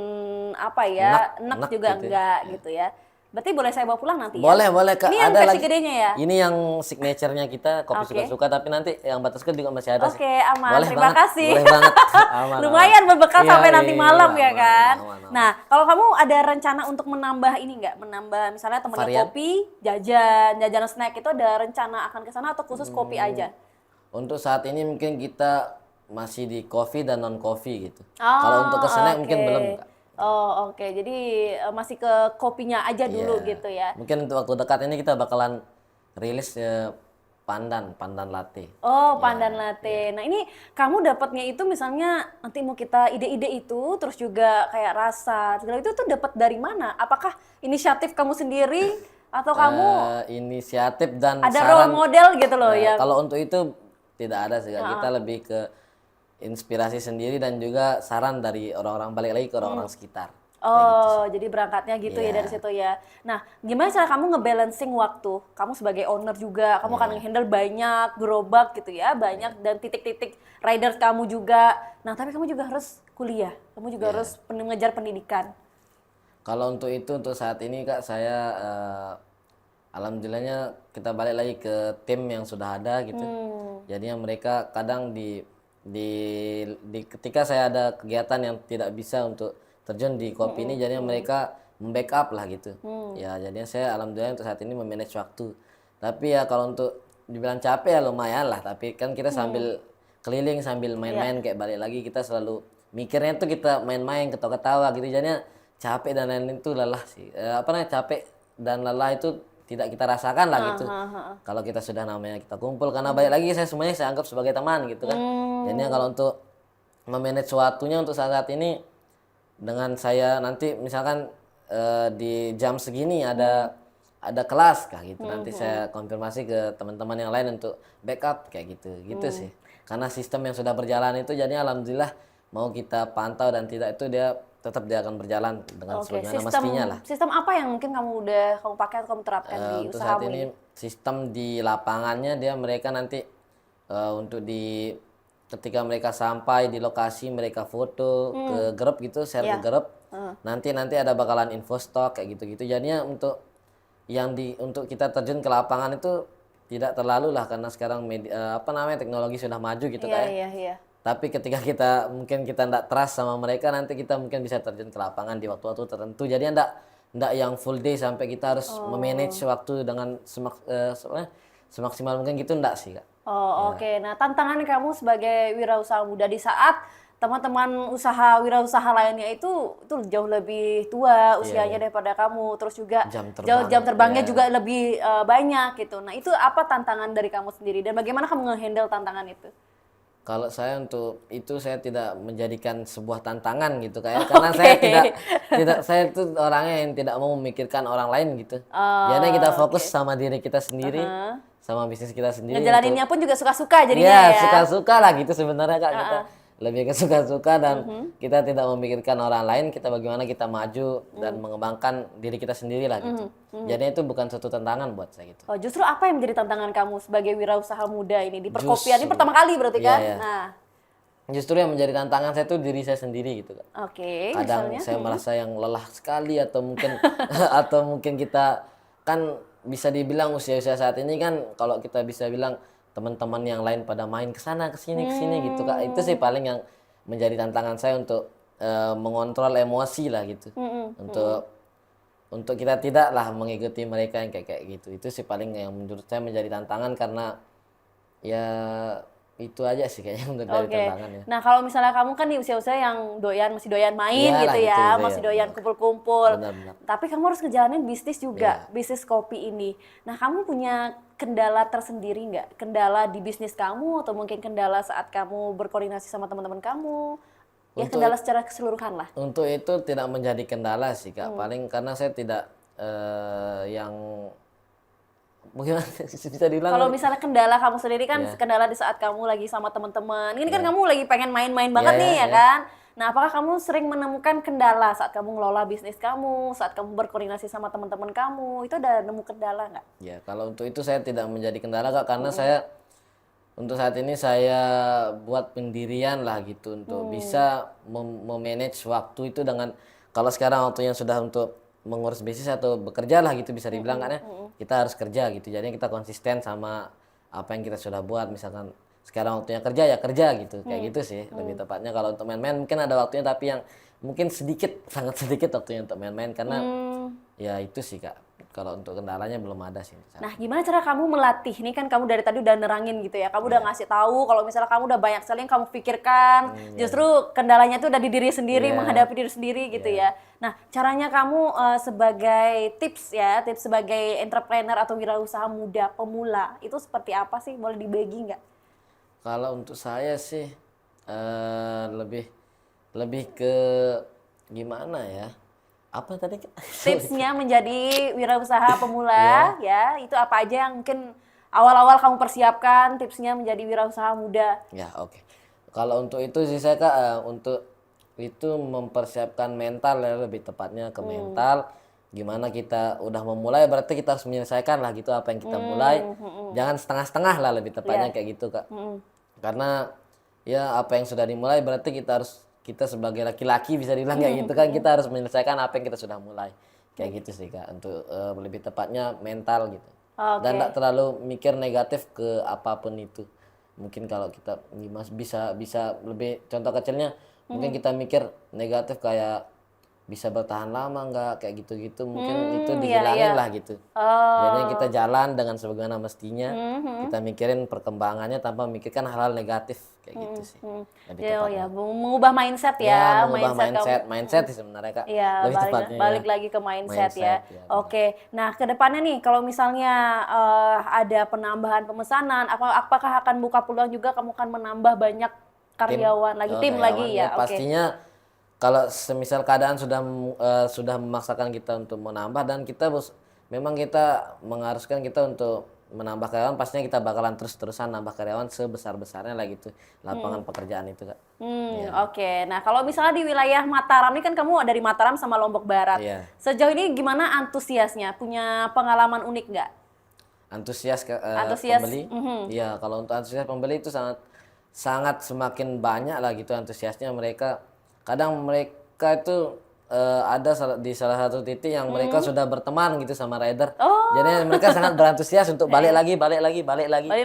apa ya, enak Enak juga gitu ya. enggak gitu ya. Berarti boleh saya bawa pulang nanti ya? Boleh, Kak. Ini yang Ada versi lagi. gedenya ya? Ini yang signaturenya kita, kopi Oke. suka-suka, tapi nanti yang butterscotch juga masih ada sih. Oke, aman. Boleh Terima banget, kasih. Boleh banget. Aman, Lumayan berbekal Iya, sampai nanti iya, malam ya aman, kan? aman. Nah, kalau kamu ada rencana untuk menambah ini nggak? Menambah misalnya temennya Varian? kopi, jajan snack itu ada rencana akan ke sana atau khusus kopi aja? Untuk saat ini mungkin kita masih di coffee dan non coffee gitu. Oh, Kalau untuk ke snack mungkin oke. belum, Kak. Oh, oke. Jadi masih ke kopinya aja dulu Iya. gitu ya. Mungkin untuk waktu dekat ini kita bakalan rilis pandan latte. Oh, pandan latte. Nah, ini kamu dapatnya itu misalnya nanti mau kita ide-ide itu, terus juga kayak rasa, segala itu tuh dapat dari mana? Apakah inisiatif kamu sendiri atau kamu Inisiatif dan ada saran. role model gitu loh ya? Kalau untuk itu tidak ada sih, Kak. Kita lebih ke inspirasi sendiri dan juga saran dari orang-orang, balik lagi ke orang-orang sekitar. Oh, jadi berangkatnya gitu ya Iya. dari situ ya. Nah, gimana cara kamu ngebalancing waktu? Kamu sebagai owner juga, kamu akan handle banyak gerobak gitu ya, banyak dan titik-titik riders kamu juga. Nah, tapi kamu juga harus kuliah, kamu juga harus mengejar pendidikan. Kalau untuk itu, untuk saat ini, Kak, saya alhamdulillahnya kita balik lagi ke tim yang sudah ada gitu. Jadinya mereka kadang di ketika saya ada kegiatan yang tidak bisa untuk terjun di kopi ini, jadinya mereka membackup lah gitu. Ya, jadinya saya alhamdulillah untuk saat ini memanage waktu. Tapi ya kalau untuk dibilang capek ya lumayan lah. Tapi kan kita sambil keliling, sambil main-main, kayak balik lagi kita selalu mikirnya tuh kita main-main, ketawa-ketawa gitu. Jadinya capek dan lain-lain itu lelah sih. Capek dan lelah itu tidak kita rasakan lah gitu. Kalau kita sudah namanya kita kumpul, karena balik lagi semuanya saya anggap sebagai teman gitu kan. Jadinya kalau untuk memanage waktunya untuk saat ini, dengan saya nanti misalkan di jam segini ada kelas kah gitu, nanti saya konfirmasi ke teman-teman yang lain untuk backup kayak gitu sih. Karena sistem yang sudah berjalan itu, jadi alhamdulillah mau kita pantau dan tidak itu dia akan berjalan dengan sebagaimana mestinya lah. Sistem apa yang mungkin kamu pakai atau kamu terapkan di Untuk usahamu saat ini sistem di lapangannya mereka nanti untuk ketika mereka sampai di lokasi, mereka foto ke grup gitu, share ke grup. Nanti ada bakalan info stok kayak gitu-gitu. Jadinya untuk untuk kita terjun ke lapangan itu tidak terlalu lah, karena sekarang teknologi sudah maju gitu kayak. Iya. Tapi ketika kita nggak trust sama mereka, nanti kita mungkin bisa terjun ke lapangan di waktu-waktu tertentu. Jadi nggak yang full day sampai kita harus memanage waktu dengan semaksimal mungkin gitu, nggak sih, Kak. Oh, oke. Nah, tantangan kamu sebagai wirausaha muda di saat teman-teman wirausaha lainnya itu jauh lebih tua usianya daripada kamu, terus juga jam terbangnya juga lebih banyak gitu. Nah, itu apa tantangan dari kamu sendiri dan bagaimana kamu nge-handle tantangan itu? Kalau saya untuk itu saya tidak menjadikan sebuah tantangan gitu, kayak karena saya itu orangnya yang tidak mau memikirkan orang lain gitu. Jadi kita fokus sama diri kita sendiri, sama bisnis kita sendiri. Ngejalaninnya pun juga suka-suka jadinya ya. ya. Suka-suka lah gitu sebenarnya, Kak. Kita lebih ke suka-suka dan kita tidak memikirkan orang lain, kita bagaimana kita maju dan mengembangkan diri kita sendiri lah gitu. Jadi itu bukan suatu tantangan buat saya gitu. Oh, justru apa yang menjadi tantangan kamu sebagai wirausaha muda ini di perkopian ini pertama kali berarti kan? Iya. Nah, justru yang menjadi tantangan saya itu diri saya sendiri gitu, Kak. Oke, Kadang misalnya? saya merasa yang lelah sekali, atau mungkin kita kan bisa dibilang usia-usia saat ini kan, kalau kita bisa bilang teman-teman yang lain pada main ke sana ke sini gitu, Kak. Itu sih paling yang menjadi tantangan saya untuk mengontrol emosi lah gitu. Untuk kita tidaklah mengikuti mereka yang kayak gitu. Itu sih paling yang menurut saya menjadi tantangan, karena ya itu aja sih kayaknya untuk dari tantangannya. Nah, kalau misalnya kamu kan di usia-usia yang masih doyan main Iyalah, gitu ya, gitu, masih ya, doyan benar. kumpul-kumpul. Benar-benar. Tapi kamu harus ngejalanin bisnis juga, Iya. bisnis kopi ini. Nah, kamu punya kendala tersendiri nggak? Kendala di bisnis kamu atau mungkin kendala saat kamu berkoordinasi sama teman-teman kamu? Ya, kendala secara keseluruhan lah. Untuk itu tidak menjadi kendala sih Kak. Paling karena saya tidak yang bagaimana bisa dibilang. Kalau misalnya kendala kamu sendiri kan Iya. kendala di saat kamu lagi sama teman-teman. Ini kan kamu lagi pengen main-main banget Iya, nih iya, ya iya. kan? Nah, apakah kamu sering menemukan kendala saat kamu ngelola bisnis kamu, saat kamu berkoordinasi sama teman-teman kamu? Itu ada nemu kendala nggak? Ya, kalau untuk itu saya tidak menjadi kendala Kak, karena saya untuk saat ini saya buat pendirian lah gitu untuk bisa memanage waktu itu dengan, kalau sekarang waktunya sudah untuk mengurus bisnis atau bekerja lah gitu bisa dibilang kan ya, kita harus kerja gitu. Jadi kita konsisten sama apa yang kita sudah buat. Misalkan sekarang waktunya kerja ya kerja gitu, kayak gitu sih lebih tepatnya. Kalau untuk main-main mungkin ada waktunya, tapi yang mungkin sedikit, sangat sedikit waktunya untuk main-main, karena ya itu sih Kak. Kalau untuk kendalanya belum ada sih. Nah, gimana cara kamu melatih? Ini kan kamu dari tadi udah nerangin gitu ya. Kamu udah ngasih tahu kalau misalnya kamu udah banyak sekali yang kamu pikirkan. Justru kendalanya tuh udah di diri sendiri, menghadapi diri sendiri gitu ya. Nah, caranya kamu sebagai tips sebagai entrepreneur atau wirausaha muda pemula, itu seperti apa sih? Boleh dibagi nggak? Kalau untuk saya sih lebih ke gimana ya? Apa tadi? Tipsnya menjadi wirausaha pemula ya, itu apa aja yang mungkin awal-awal kamu persiapkan tipsnya menjadi wirausaha muda? Ya, oke. Kalau untuk itu sih saya Kak, untuk itu mempersiapkan mental ya, lebih tepatnya ke mental. Gimana kita udah memulai, berarti kita harus menyelesaikan lah gitu apa yang kita mulai. Jangan setengah-setengah lah, lebih tepatnya kayak gitu Kak. Karena ya apa yang sudah dimulai berarti kita sebagai laki-laki bisa dibilang kayak gitu kan, kita harus menyelesaikan apa yang kita sudah mulai. Kayak gitu sih Kak, untuk lebih tepatnya mental gitu. Dan tidak terlalu mikir negatif ke apapun itu. Mungkin kalau kita bisa lebih, contoh kecilnya mungkin kita mikir negatif kayak bisa bertahan lama nggak, kayak gitu-gitu, mungkin itu dihilangin lah gitu. Jadinya kita jalan dengan sebagaimana mestinya, kita mikirin perkembangannya tanpa memikirkan hal-hal negatif, kayak gitu sih. Lebih tepatnya. Mengubah mindset ya, Ya, mengubah kamu. mindset sih sebenarnya Kak. Iya, Lebih tepatnya balik ya. lagi ke mindset ya. Ya, Oke, nah ke depannya nih, kalau misalnya ada penambahan pemesanan, apakah akan buka peluang juga kamu akan menambah banyak karyawan lagi, tim karyawan, lagi ya? Oke. Pastinya kalau semisal keadaan sudah memaksakan kita untuk menambah, dan memang kita mengharuskan kita untuk menambah karyawan, pastinya kita bakalan terus-terusan nambah karyawan sebesar-besarnya lah gitu, lapangan pekerjaan itu Kak. Oke. Nah, kalau misalnya di wilayah Mataram ini kan kamu dari Mataram sama Lombok Barat. Iya. Sejauh ini gimana antusiasnya? Punya pengalaman unik nggak? Antusias Antusias, pembeli. Iya, kalau untuk antusias pembeli itu sangat semakin banyak lah gitu antusiasnya mereka. Kadang mereka itu ada di salah satu titik yang mereka sudah berteman gitu sama rider. Jadi mereka sangat berantusias untuk balik lagi. Balik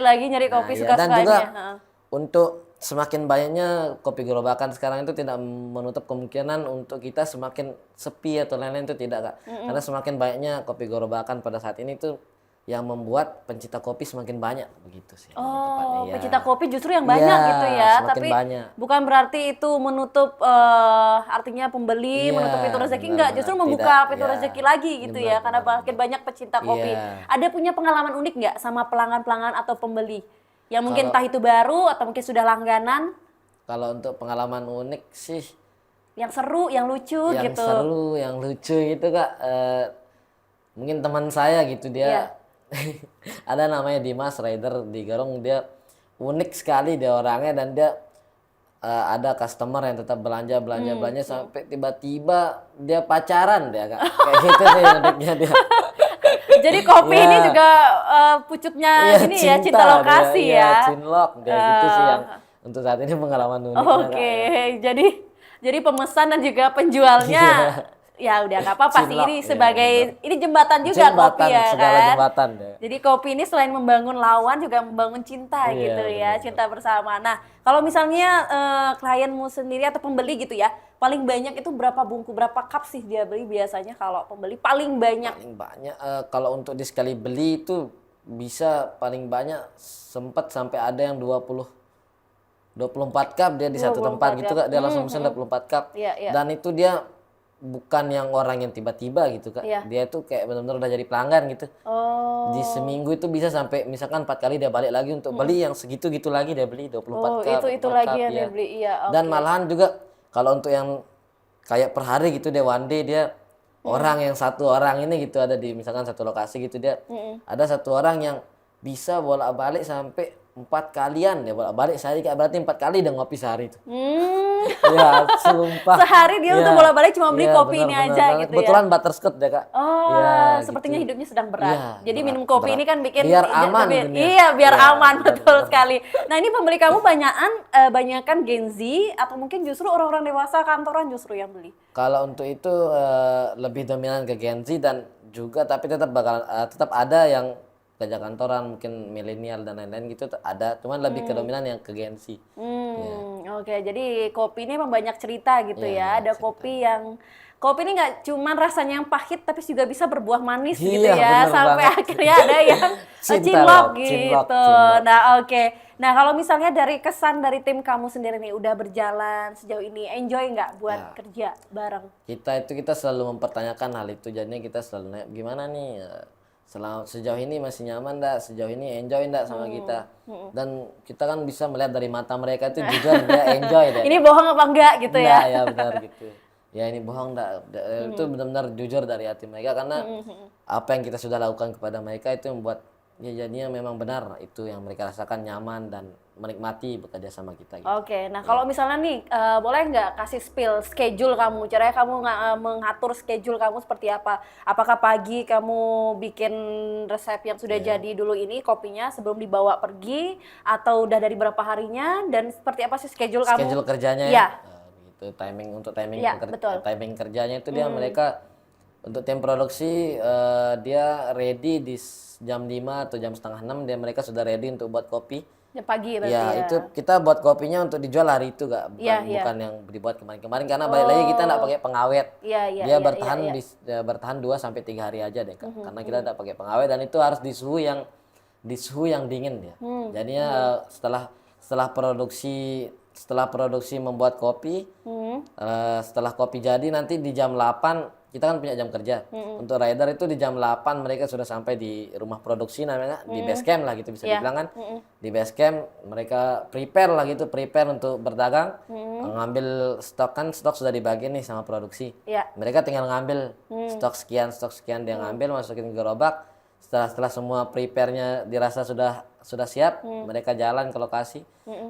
lagi nyari kopi Iya. suka-sukanya. Dan juga untuk semakin banyaknya kopi gerobakan sekarang itu tidak menutup kemungkinan untuk kita semakin sepi atau lain-lain, itu tidak Kak. Karena semakin banyaknya kopi gerobakan pada saat ini tuh yang membuat pencinta kopi semakin banyak, begitu sih. Oh, Ya. pencinta kopi justru yang banyak Iya, gitu ya. semakin Tapi banyak. bukan berarti itu menutup artinya pembeli, Iya, menutup pintu rezeki, benar, enggak. benar. Justru membuka Tidak, pintu iya. rezeki lagi gitu Benar, ya. Karena benar, makin banyak pecinta kopi. Iya. Ada punya pengalaman unik nggak sama pelanggan-pelanggan atau pembeli? Yang mungkin entah itu baru atau mungkin sudah langganan? Kalau untuk pengalaman unik sih, Yang seru, yang lucu yang gitu. seru, yang lucu gitu Kak, mungkin teman saya gitu, dia Iya. ada namanya Dimas, rider di Garong. Dia unik sekali dia orangnya, dan dia ada customer yang tetap belanja sampai tiba-tiba dia pacaran dia Kak. Kayak gitu sih uniknya dia. Jadi kopi Iya. ini juga pucuknya ini ya, cinta lokasi dia, ya. cinlok dia, gitu sih yang untuk saat ini pengalaman uniknya Kak. Oke, jadi pemesan dan juga penjualnya Ya udah nggak apa-apa sih, Cilok, ini iya, sebagai ini jembatan juga jembatan, kopi ya segala kan. jembatan deh. Jadi kopi ini selain membangun lawan juga membangun cinta Iya, gitu ya, benar. cinta bersama. Nah, kalau misalnya klienmu sendiri atau pembeli gitu ya, paling banyak itu berapa bungkus, berapa cup sih dia beli biasanya kalau pembeli paling banyak? Paling banyak kalau untuk di sekali beli itu bisa paling banyak sempat sampai ada yang 24 cup dia di satu 24 tempat gitu cup. Kak. Dia langsung pesen 24 cup. Iya, iya. Dan itu dia bukan yang orang yang tiba-tiba gitu Kak. Iya. Dia tuh kayak benar-benar udah jadi pelanggan gitu. Oh. Di seminggu itu bisa sampai misalkan 4 kali dia balik lagi untuk beli yang segitu-gitu lagi dia beli 24 Oh, cup. itu 24 lagi cup, yang ya. dia beli. Iya, oke. Dan malahan juga kalau untuk yang kayak per hari gitu dia one day dia orang yang satu orang ini gitu ada di misalkan satu lokasi gitu dia ada satu orang yang bisa bolak-balik sampai 4 kalian dia bolak-balik sehari kayak berarti 4 kali dia ngopi sehari itu. Hmm. Ya, sumpah. Sehari dia untuk Iya, bolak-balik cuma beli iya, kopi ini benar, aja banget. gitu ya. Kebetulan butterscotch deh Kak. Oh, Iya, sepertinya gitu. hidupnya sedang berat. Iya, Jadi berat, minum kopi berat. ini kan bikin Biar aman biar- dunia. iya, biar Iya, aman, benar, betul benar. sekali. Nah, ini pembeli kamu banyakan Gen Z atau mungkin justru orang-orang dewasa kantoran justru yang beli? Kalau untuk itu lebih dominan ke Gen Z dan juga tapi tetap tetap ada yang kerja kantoran mungkin milenial dan lain-lain gitu ada cuman lebih ke dominan yang ke Gen Z. Oke, jadi kopi ini emang banyak cerita gitu Iya, ya. Ada kopi ini nggak cuman rasanya yang pahit tapi juga bisa berbuah manis Iya, gitu ya. bener Sampai banget. akhirnya ada yang Cinta cinlok loh, gitu. cinlok, cinlok. Nah, oke. Nah, kalau misalnya dari kesan dari tim kamu sendiri nih udah berjalan sejauh ini, enjoy nggak buat Ya. kerja bareng? Kita selalu mempertanyakan hal itu jadinya kita selalu nanya gimana nih sejauh ini masih nyaman enggak, sejauh ini enjoy enggak sama kita. Dan kita kan bisa melihat dari mata mereka itu jujur dia enjoy deh. Ini bohong apa enggak gitu ya? Enggak, ya benar gitu. Ya ini bohong enggak. Itu benar-benar jujur dari hati mereka karena apa yang kita sudah lakukan kepada mereka itu membuat ya jadinya memang benar itu yang mereka rasakan nyaman dan menikmati bekerja sama kita gitu. Oke, nah kalau misalnya nih, boleh nggak kasih spill schedule kamu? Caranya kamu mengatur schedule kamu seperti apa? Apakah pagi kamu bikin resep yang sudah jadi dulu ini kopinya sebelum dibawa pergi? Atau udah dari berapa harinya? Dan seperti apa sih schedule kamu? Schedule kerjanya Iya. gitu untuk timing Iya, betul. timing kerjanya itu dia mereka untuk tim produksi dia ready di jam 5 atau jam setengah 6 mereka sudah ready untuk buat kopi. Ya, pagi berarti Ya, ya. itu kita buat kopinya untuk dijual hari itu Kak, bukan, Iya, iya. bukan yang dibuat kemarin-kemarin karena balik lagi kita nggak pakai pengawet. Iya, iya, Dia iya, bertahan iya, bertahan 2 sampai 3 hari aja deh Kak. Karena kita nggak pakai pengawet dan itu harus di suhu yang dingin ya. Jadinya setelah produksi membuat kopi, setelah kopi jadi nanti di jam 8 kita kan punya jam kerja. Untuk rider itu di jam 8 mereka sudah sampai di rumah produksi namanya, di base camp lah gitu bisa Iya. dibilang kan. Di base camp mereka prepare untuk berdagang, ngambil stok kan stok sudah dibagi nih sama produksi. Iya. Mereka tinggal ngambil stok sekian dia ngambil masukin ke gerobak. Setelah semua prepare-nya dirasa sudah siap, mereka jalan ke lokasi.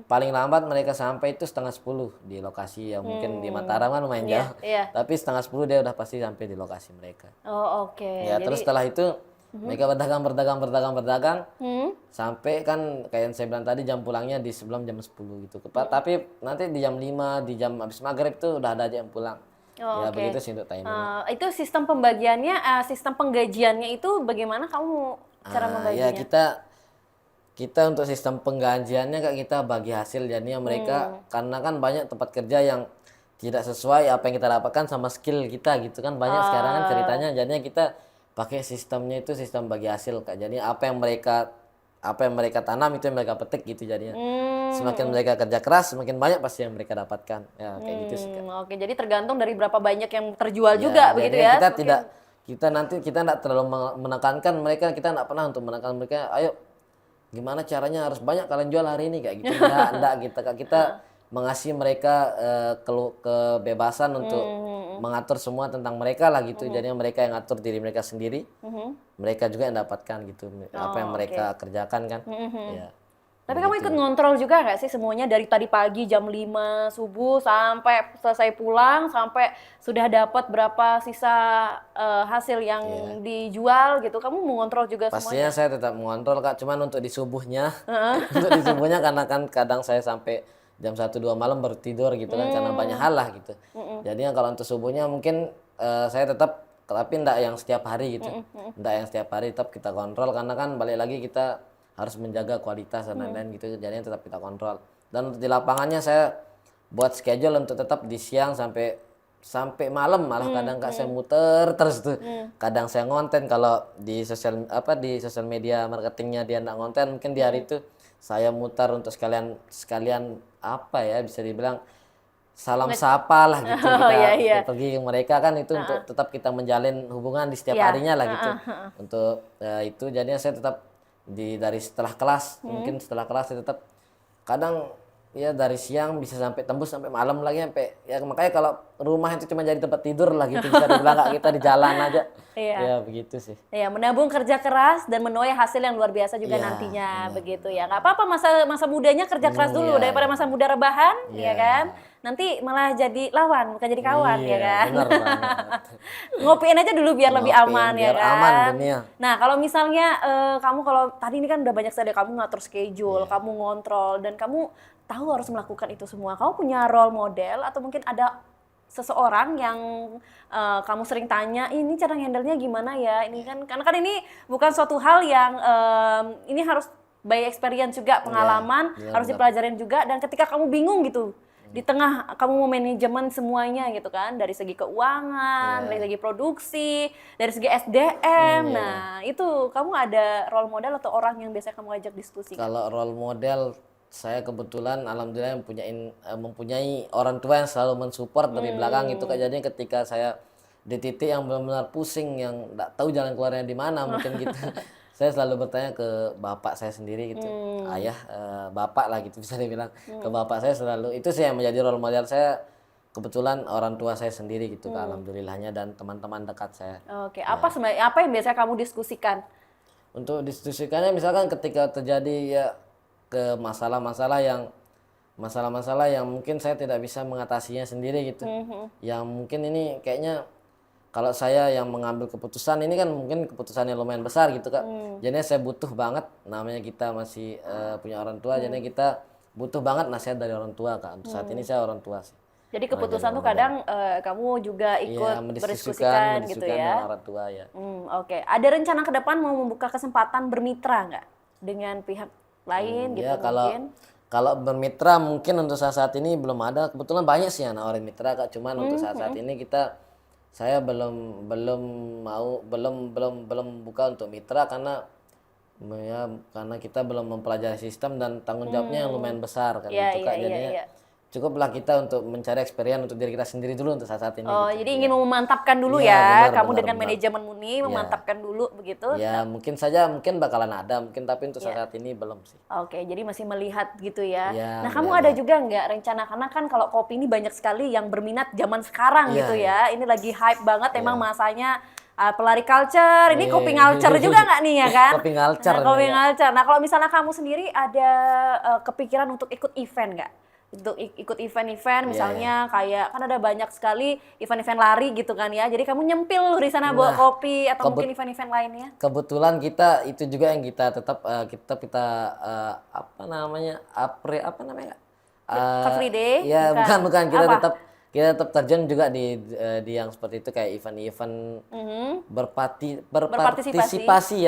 Paling lambat mereka sampai itu 9:30 di lokasi yang mungkin di Mataram kan lumayan Iya, jauh. iya. Tapi 9:30 dia udah pasti sampai di lokasi mereka. Oh, oke. Ya, Jadi, terus setelah itu mereka berdagang sampai kan kayak yang saya bilang tadi jam pulangnya di sebelum jam 10 gitu. Tapi nanti di jam 5, di jam habis maghrib tuh udah ada aja yang pulang. Oh, Ya oke. begitu sih untuk timing. Itu sistem pembagiannya, sistem penggajiannya itu bagaimana kamu cara Ya membaginya? kita untuk sistem penggajiannya Kak kita bagi hasil jadinya mereka karena kan banyak tempat kerja yang tidak sesuai apa yang kita dapatkan sama skill kita gitu kan banyak sekarang kan ceritanya jadinya kita pakai sistemnya itu sistem bagi hasil Kak. Jadi apa yang mereka tanam itu yang mereka petik gitu jadinya. Semakin mereka kerja keras semakin banyak pasti yang mereka dapatkan. Ya kayak gitu sih Kak. Oke, jadi tergantung dari berapa banyak yang terjual Ya, juga begitu jadinya ya? kita tidak terlalu menekankan mereka, kita tidak pernah untuk menekan mereka, ayo gimana caranya harus banyak kalian jual hari ini kayak gitu. Enggak kita mengasih mereka kebebasan untuk mengatur semua tentang mereka lah gitu. Jadinya mereka yang ngatur diri mereka sendiri. Mereka juga yang dapatkan gitu apa yang mereka kerjakan kan. Ya. Tapi kamu ikut ngontrol juga nggak sih semuanya dari tadi pagi jam 5 subuh sampai selesai pulang sampai sudah dapat berapa sisa hasil yang dijual gitu. Kamu mengontrol juga semuanya? Pastinya saya tetap mengontrol Kak, cuman untuk di subuhnya karena kan kadang saya sampai jam 1-2 malam baru tidur gitu kan karena banyak hal lah gitu. Jadinya kalau untuk subuhnya mungkin saya tetap, tapi enggak yang setiap hari gitu. Enggak yang setiap hari, tetap kita kontrol karena kan balik lagi kita harus menjaga kualitas dan lain-lain gitu. Jadinya tetap kita kontrol. Dan di lapangannya saya buat schedule untuk tetap di siang sampai malam, malah kadang Kak saya muter terus tuh. Kadang saya ngonten kalau di sosial media marketingnya dia enggak ngonten, mungkin di hari itu saya mutar untuk sekalian apa ya, bisa dibilang salam sapa lah gitu, Oh, kita iya. pergi ke mereka kan itu untuk tetap kita menjalin hubungan di setiap harinya lah gitu. Untuk itu jadinya saya tetap dari setelah kelas, mungkin setelah kelas saya tetap kadang ya dari siang bisa sampai tembus sampai malam lagi, sampai ya makanya kalau rumah itu cuma jadi tempat tidur lah gitu, bisa dibilang Kak, kita di jalan aja. Iya. Ya begitu sih. Ya, menabung kerja keras dan menuai hasil yang luar biasa juga Iya, nantinya, begitu ya. Nggak apa-apa masa mudanya kerja keras dulu iya, daripada masa muda rebahan, ya Iya. kan? Nanti malah jadi lawan, bukan jadi kawan, ya Iya, kan? benar banget. Ngopiin aja dulu biar lebih Ngopiin, aman, ya biar kan? aman dunia. Nah, kalau misalnya kamu kalau tadi ini kan udah banyak sekali kamu ngatur Iya. schedule, kamu ngontrol dan kamu tahu harus melakukan itu semua. Kamu punya role model atau mungkin ada seseorang yang kamu sering tanya, ini cara handle-nya gimana ya? Ini kan karena kan ini bukan suatu hal yang ini harus by experience juga, pengalaman, benar, harus benar. dipelajarin juga, dan ketika kamu bingung gitu di tengah kamu mau manajemen semuanya gitu kan, dari segi keuangan, dari segi produksi, dari segi SDM. Nah, itu kamu ada role model atau orang yang biasa kamu ajak diskusi? Kalau role model, saya kebetulan alhamdulillah mempunyai orang tua yang selalu mensupport dari belakang itu Kak. Jadi ketika saya di titik yang benar-benar pusing, yang nggak tahu jalan keluarnya di mana mungkin gitu, saya selalu bertanya ke bapak saya sendiri gitu, ayah, bapak lah gitu bisa dibilang. Ke bapak saya selalu, itu sih yang menjadi role model saya, kebetulan orang tua saya sendiri gitu Kak, alhamdulillahnya, dan teman-teman dekat saya. Oke, apa yang biasa kamu diskusikan? Untuk diskusikannya misalkan ketika terjadi ya ke masalah-masalah yang mungkin saya tidak bisa mengatasinya sendiri gitu. Yang mungkin ini kayaknya kalau saya yang mengambil keputusan ini kan mungkin keputusan yang lumayan besar gitu Kak. Jadinya saya butuh banget, namanya kita masih punya orang tua, jadinya kita butuh banget nasihat dari orang tua Kak. Untuk saat ini saya orang tua sih. Jadi keputusan tuh kadang kamu juga Iya, ikut mendiskusikan berdiskusikan gitu dengan ya. orang tua ya. Oke. Ada rencana ke depan mau membuka kesempatan bermitra nggak dengan pihak lain gitu Ya mungkin? kalau bermitra mungkin untuk saat ini belum ada. Kebetulan banyak sih yang nawarin mitra Kak. Cuman untuk saat ini saya belum buka untuk mitra karena karena kita belum mempelajari sistem dan tanggung jawabnya yang lumayan besar kan Iya, gitu Kak. iya, Jadinya iya. cukuplah kita untuk mencari experience untuk diri kita sendiri dulu untuk saat ini Oh, gitu. jadi ingin memantapkan dulu Iya, ya, benar, kamu benar, dengan benar. manajemen Muni memantapkan dulu begitu. Ya mungkin bakalan ada mungkin, tapi untuk saat ini belum sih. Oke, jadi masih melihat gitu ya. Iya, Nah, kamu melihat. ada juga nggak rencana, karena kan kalau kopi ini banyak sekali yang berminat zaman sekarang Iya, gitu ya. Ini lagi hype banget, emang masanya pelari culture, ini kopi culture juga nggak nih ya kan? Kopi culture, Nah, kopi ya. culture. Nah, kalau misalnya kamu sendiri ada kepikiran untuk ikut event nggak? Untuk ikut event-event misalnya kayak kan ada banyak sekali event-event lari gitu kan ya. Jadi kamu nyempil di sana bawa kopi atau mungkin event-event lainnya. Kebetulan kita itu juga yang kita tetap kita apa namanya apa namanya Car Free Day? ya bukan kita Apa? tetap terjun juga di yang seperti itu, kayak event-event berpartisipasi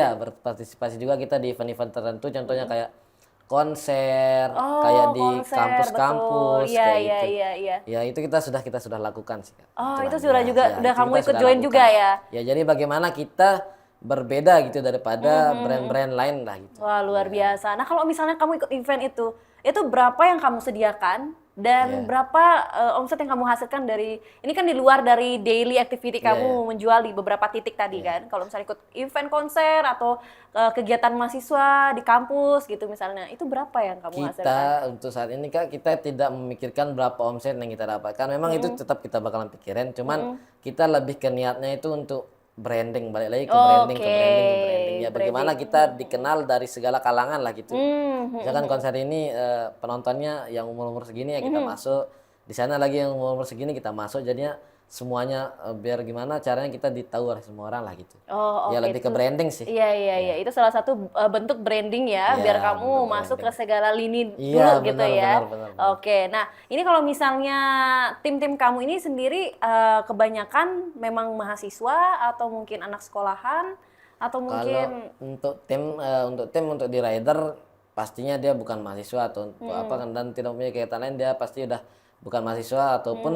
juga kita di event-event tertentu, contohnya kayak konser, kayak di Konser, kampus-kampus betul. Iya, kayak iya, gitu. iya, iya. Ya itu kita sudah lakukan sih Kak. Oh, Kebetulan. itu sudah Ya, juga ya, udah itu kamu kita ikut sudah join lakukan. juga ya? Ya jadi bagaimana kita berbeda gitu daripada brand-brand lain lah gitu. Wah, luar biasa. Nah, kalau misalnya kamu ikut event itu berapa yang kamu sediakan dan berapa omset yang kamu hasilkan dari, ini kan di luar dari daily activity kamu menjual di beberapa titik tadi kan. Kalau misalnya ikut event konser atau kegiatan mahasiswa di kampus gitu misalnya, itu berapa yang kamu hasilkan? Kita untuk saat ini Kak, kita tidak memikirkan berapa omset yang kita dapatkan. Memang itu tetap kita bakalan pikirin, cuman kita lebih ke niatnya itu untuk branding, balik lagi ke branding, ke branding. Ya bagaimana kita dikenal dari segala kalangan lah gitu. Misalkan konser ini penontonnya yang umur-umur segini ya kita masuk. di sana lagi yang umur segini kita masuk, jadinya semuanya biar gimana caranya kita ditahu oleh semua orang lah gitu. Oh, Ya oke. lebih ke branding sih. Iya, iya, iya. Itu salah satu bentuk branding ya, Iya, biar kamu bentuk masuk ke branding. segala lini Iya, dulu gitu benar, ya. benar. Oke. Nah, ini kalau misalnya tim-tim kamu ini sendiri kebanyakan memang mahasiswa atau mungkin anak sekolahan atau Kalau mungkin untuk di rider pastinya dia bukan mahasiswa atau untuk apa kan, dan tidak punya kegiatan lain, dia pasti udah bukan mahasiswa ataupun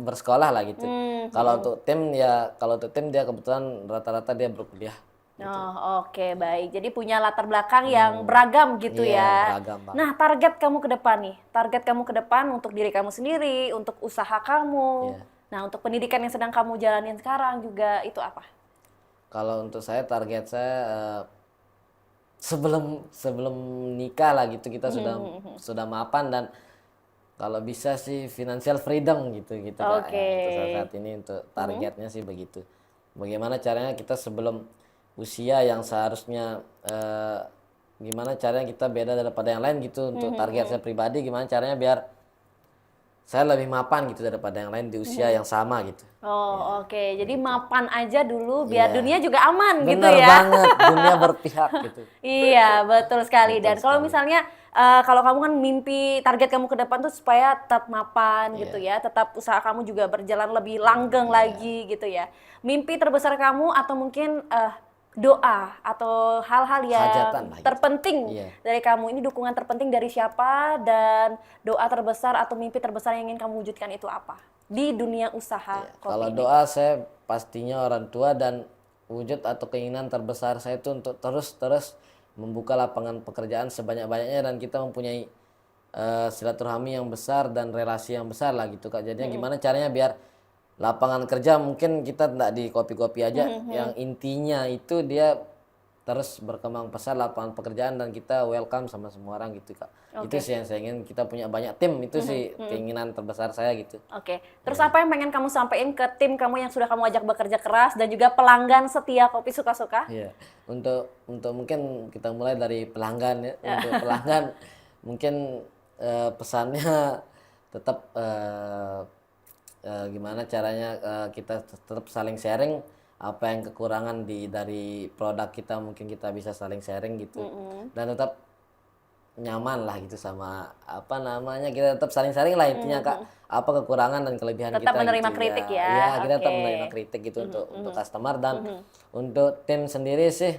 bersekolah lah gitu. Kalau untuk tim dia kebetulan rata-rata dia berkuliah. Oh, oke, baik. Jadi punya latar belakang yang beragam gitu Iya, ya. beragam banget. Nah, target kamu ke depan nih. Target kamu ke depan untuk diri kamu sendiri, untuk usaha kamu. Iya. Nah, untuk pendidikan yang sedang kamu jalanin sekarang juga itu apa? Kalau untuk saya target saya sebelum nikah lah gitu kita sudah mapan, dan kalau bisa sih financial freedom gitu Kak. Oke. Ya, untuk saat ini untuk targetnya sih begitu. Bagaimana caranya kita sebelum usia yang seharusnya gimana caranya kita beda daripada yang lain gitu. Untuk target saya pribadi gimana caranya biar saya lebih mapan gitu daripada yang lain di usia yang sama gitu. Oh, oke. Jadi mapan aja dulu biar Iya. dunia juga aman gitu Bener ya. banget, dunia berpihak gitu. Iya, betul sekali. Betul Dan kalau sekali. misalnya kalau kamu kan mimpi target kamu ke depan tuh supaya tetap mapan Iya. gitu ya, tetap usaha kamu juga berjalan lebih langgeng lagi gitu ya. Mimpi terbesar kamu atau mungkin doa atau hal-hal yang Hajatan lah gitu. terpenting Iya. dari kamu, ini dukungan terpenting dari siapa, dan doa terbesar atau mimpi terbesar yang ingin kamu wujudkan itu apa di dunia usaha kopi Kalau ini? doa saya pastinya orang tua, dan wujud atau keinginan terbesar saya itu untuk terus membuka lapangan pekerjaan sebanyak-banyaknya, dan kita mempunyai silaturahmi yang besar dan relasi yang besar lah gitu Kak. Jadinya gimana caranya biar lapangan kerja mungkin kita tidak di kopi-kopi aja, yang intinya itu dia terus berkembang pesat lapangan pekerjaan dan kita welcome sama semua orang gitu Kak. Itu sih yang saya ingin, kita punya banyak tim, itu sih keinginan terbesar saya gitu. Oke, terus apa yang pengen kamu sampaikan ke tim kamu yang sudah kamu ajak bekerja keras dan juga pelanggan setia Kopi Suka-Suka? Iya. Untuk mungkin kita mulai dari pelanggan ya. Untuk pelanggan mungkin pesannya tetap gimana caranya kita tetap saling sharing apa yang kekurangan dari produk kita, mungkin kita bisa saling sharing gitu. Dan tetap nyaman lah gitu sama apa namanya, kita tetap saling sharing lah intinya Kak, apa kekurangan dan kelebihan Tetap kita menerima gitu kritik ya. Iya, kita tetap Oke. menerima kritik gitu untuk customer. Dan untuk tim sendiri sih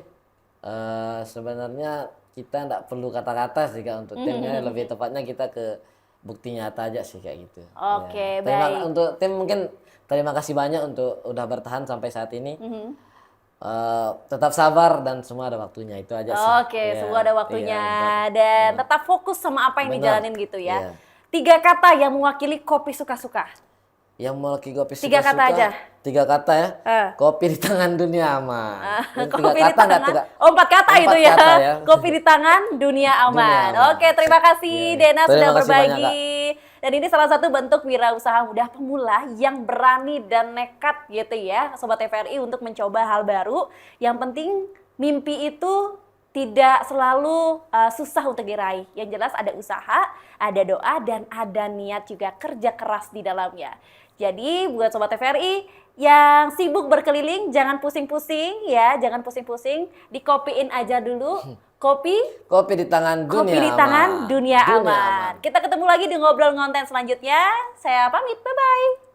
sebenarnya kita nggak perlu kata-kata sih Kak, untuk timnya lebih tepatnya kita ke bukti nyata aja sih kayak gitu. Oke, Ya. baik. Untuk tim mungkin terima kasih banyak untuk udah bertahan sampai saat ini. Tetap sabar dan semua ada waktunya, itu aja sih. Oke, Iya, semua ada waktunya iya, dan tetap fokus sama apa yang Benar. dijalanin gitu ya. Iya. 3 kata yang mewakili Kopi Suka-Suka. Yang melaki kopi 3 kata suka-suka, aja. 3 kata ya. Eh. Kopi di tangan dunia aman. Yang 3 Kopi di kata nggak tangan. tuh Kak? Oh, 4 kata 4 itu ya. kata ya. Kopi di tangan, dunia aman. aman. Oke, terima kasih Iya. Dena Terima sudah kasih berbagi. banyak, Dan ini salah satu bentuk wirausaha muda pemula yang berani dan nekat gitu ya, Sobat TVRI, untuk mencoba hal baru. Yang penting mimpi itu tidak selalu susah untuk diraih. Yang jelas ada usaha, ada doa, dan ada niat juga, kerja keras di dalamnya. Jadi buat Sobat TVRI yang sibuk berkeliling, jangan pusing-pusing ya, jangan pusing-pusing, dikopiin aja dulu. Kopi Kopi di tangan dunia Kopi di tangan, aman. dunia aman. Kita ketemu lagi di ngobrol ngonten selanjutnya. Saya pamit, bye-bye.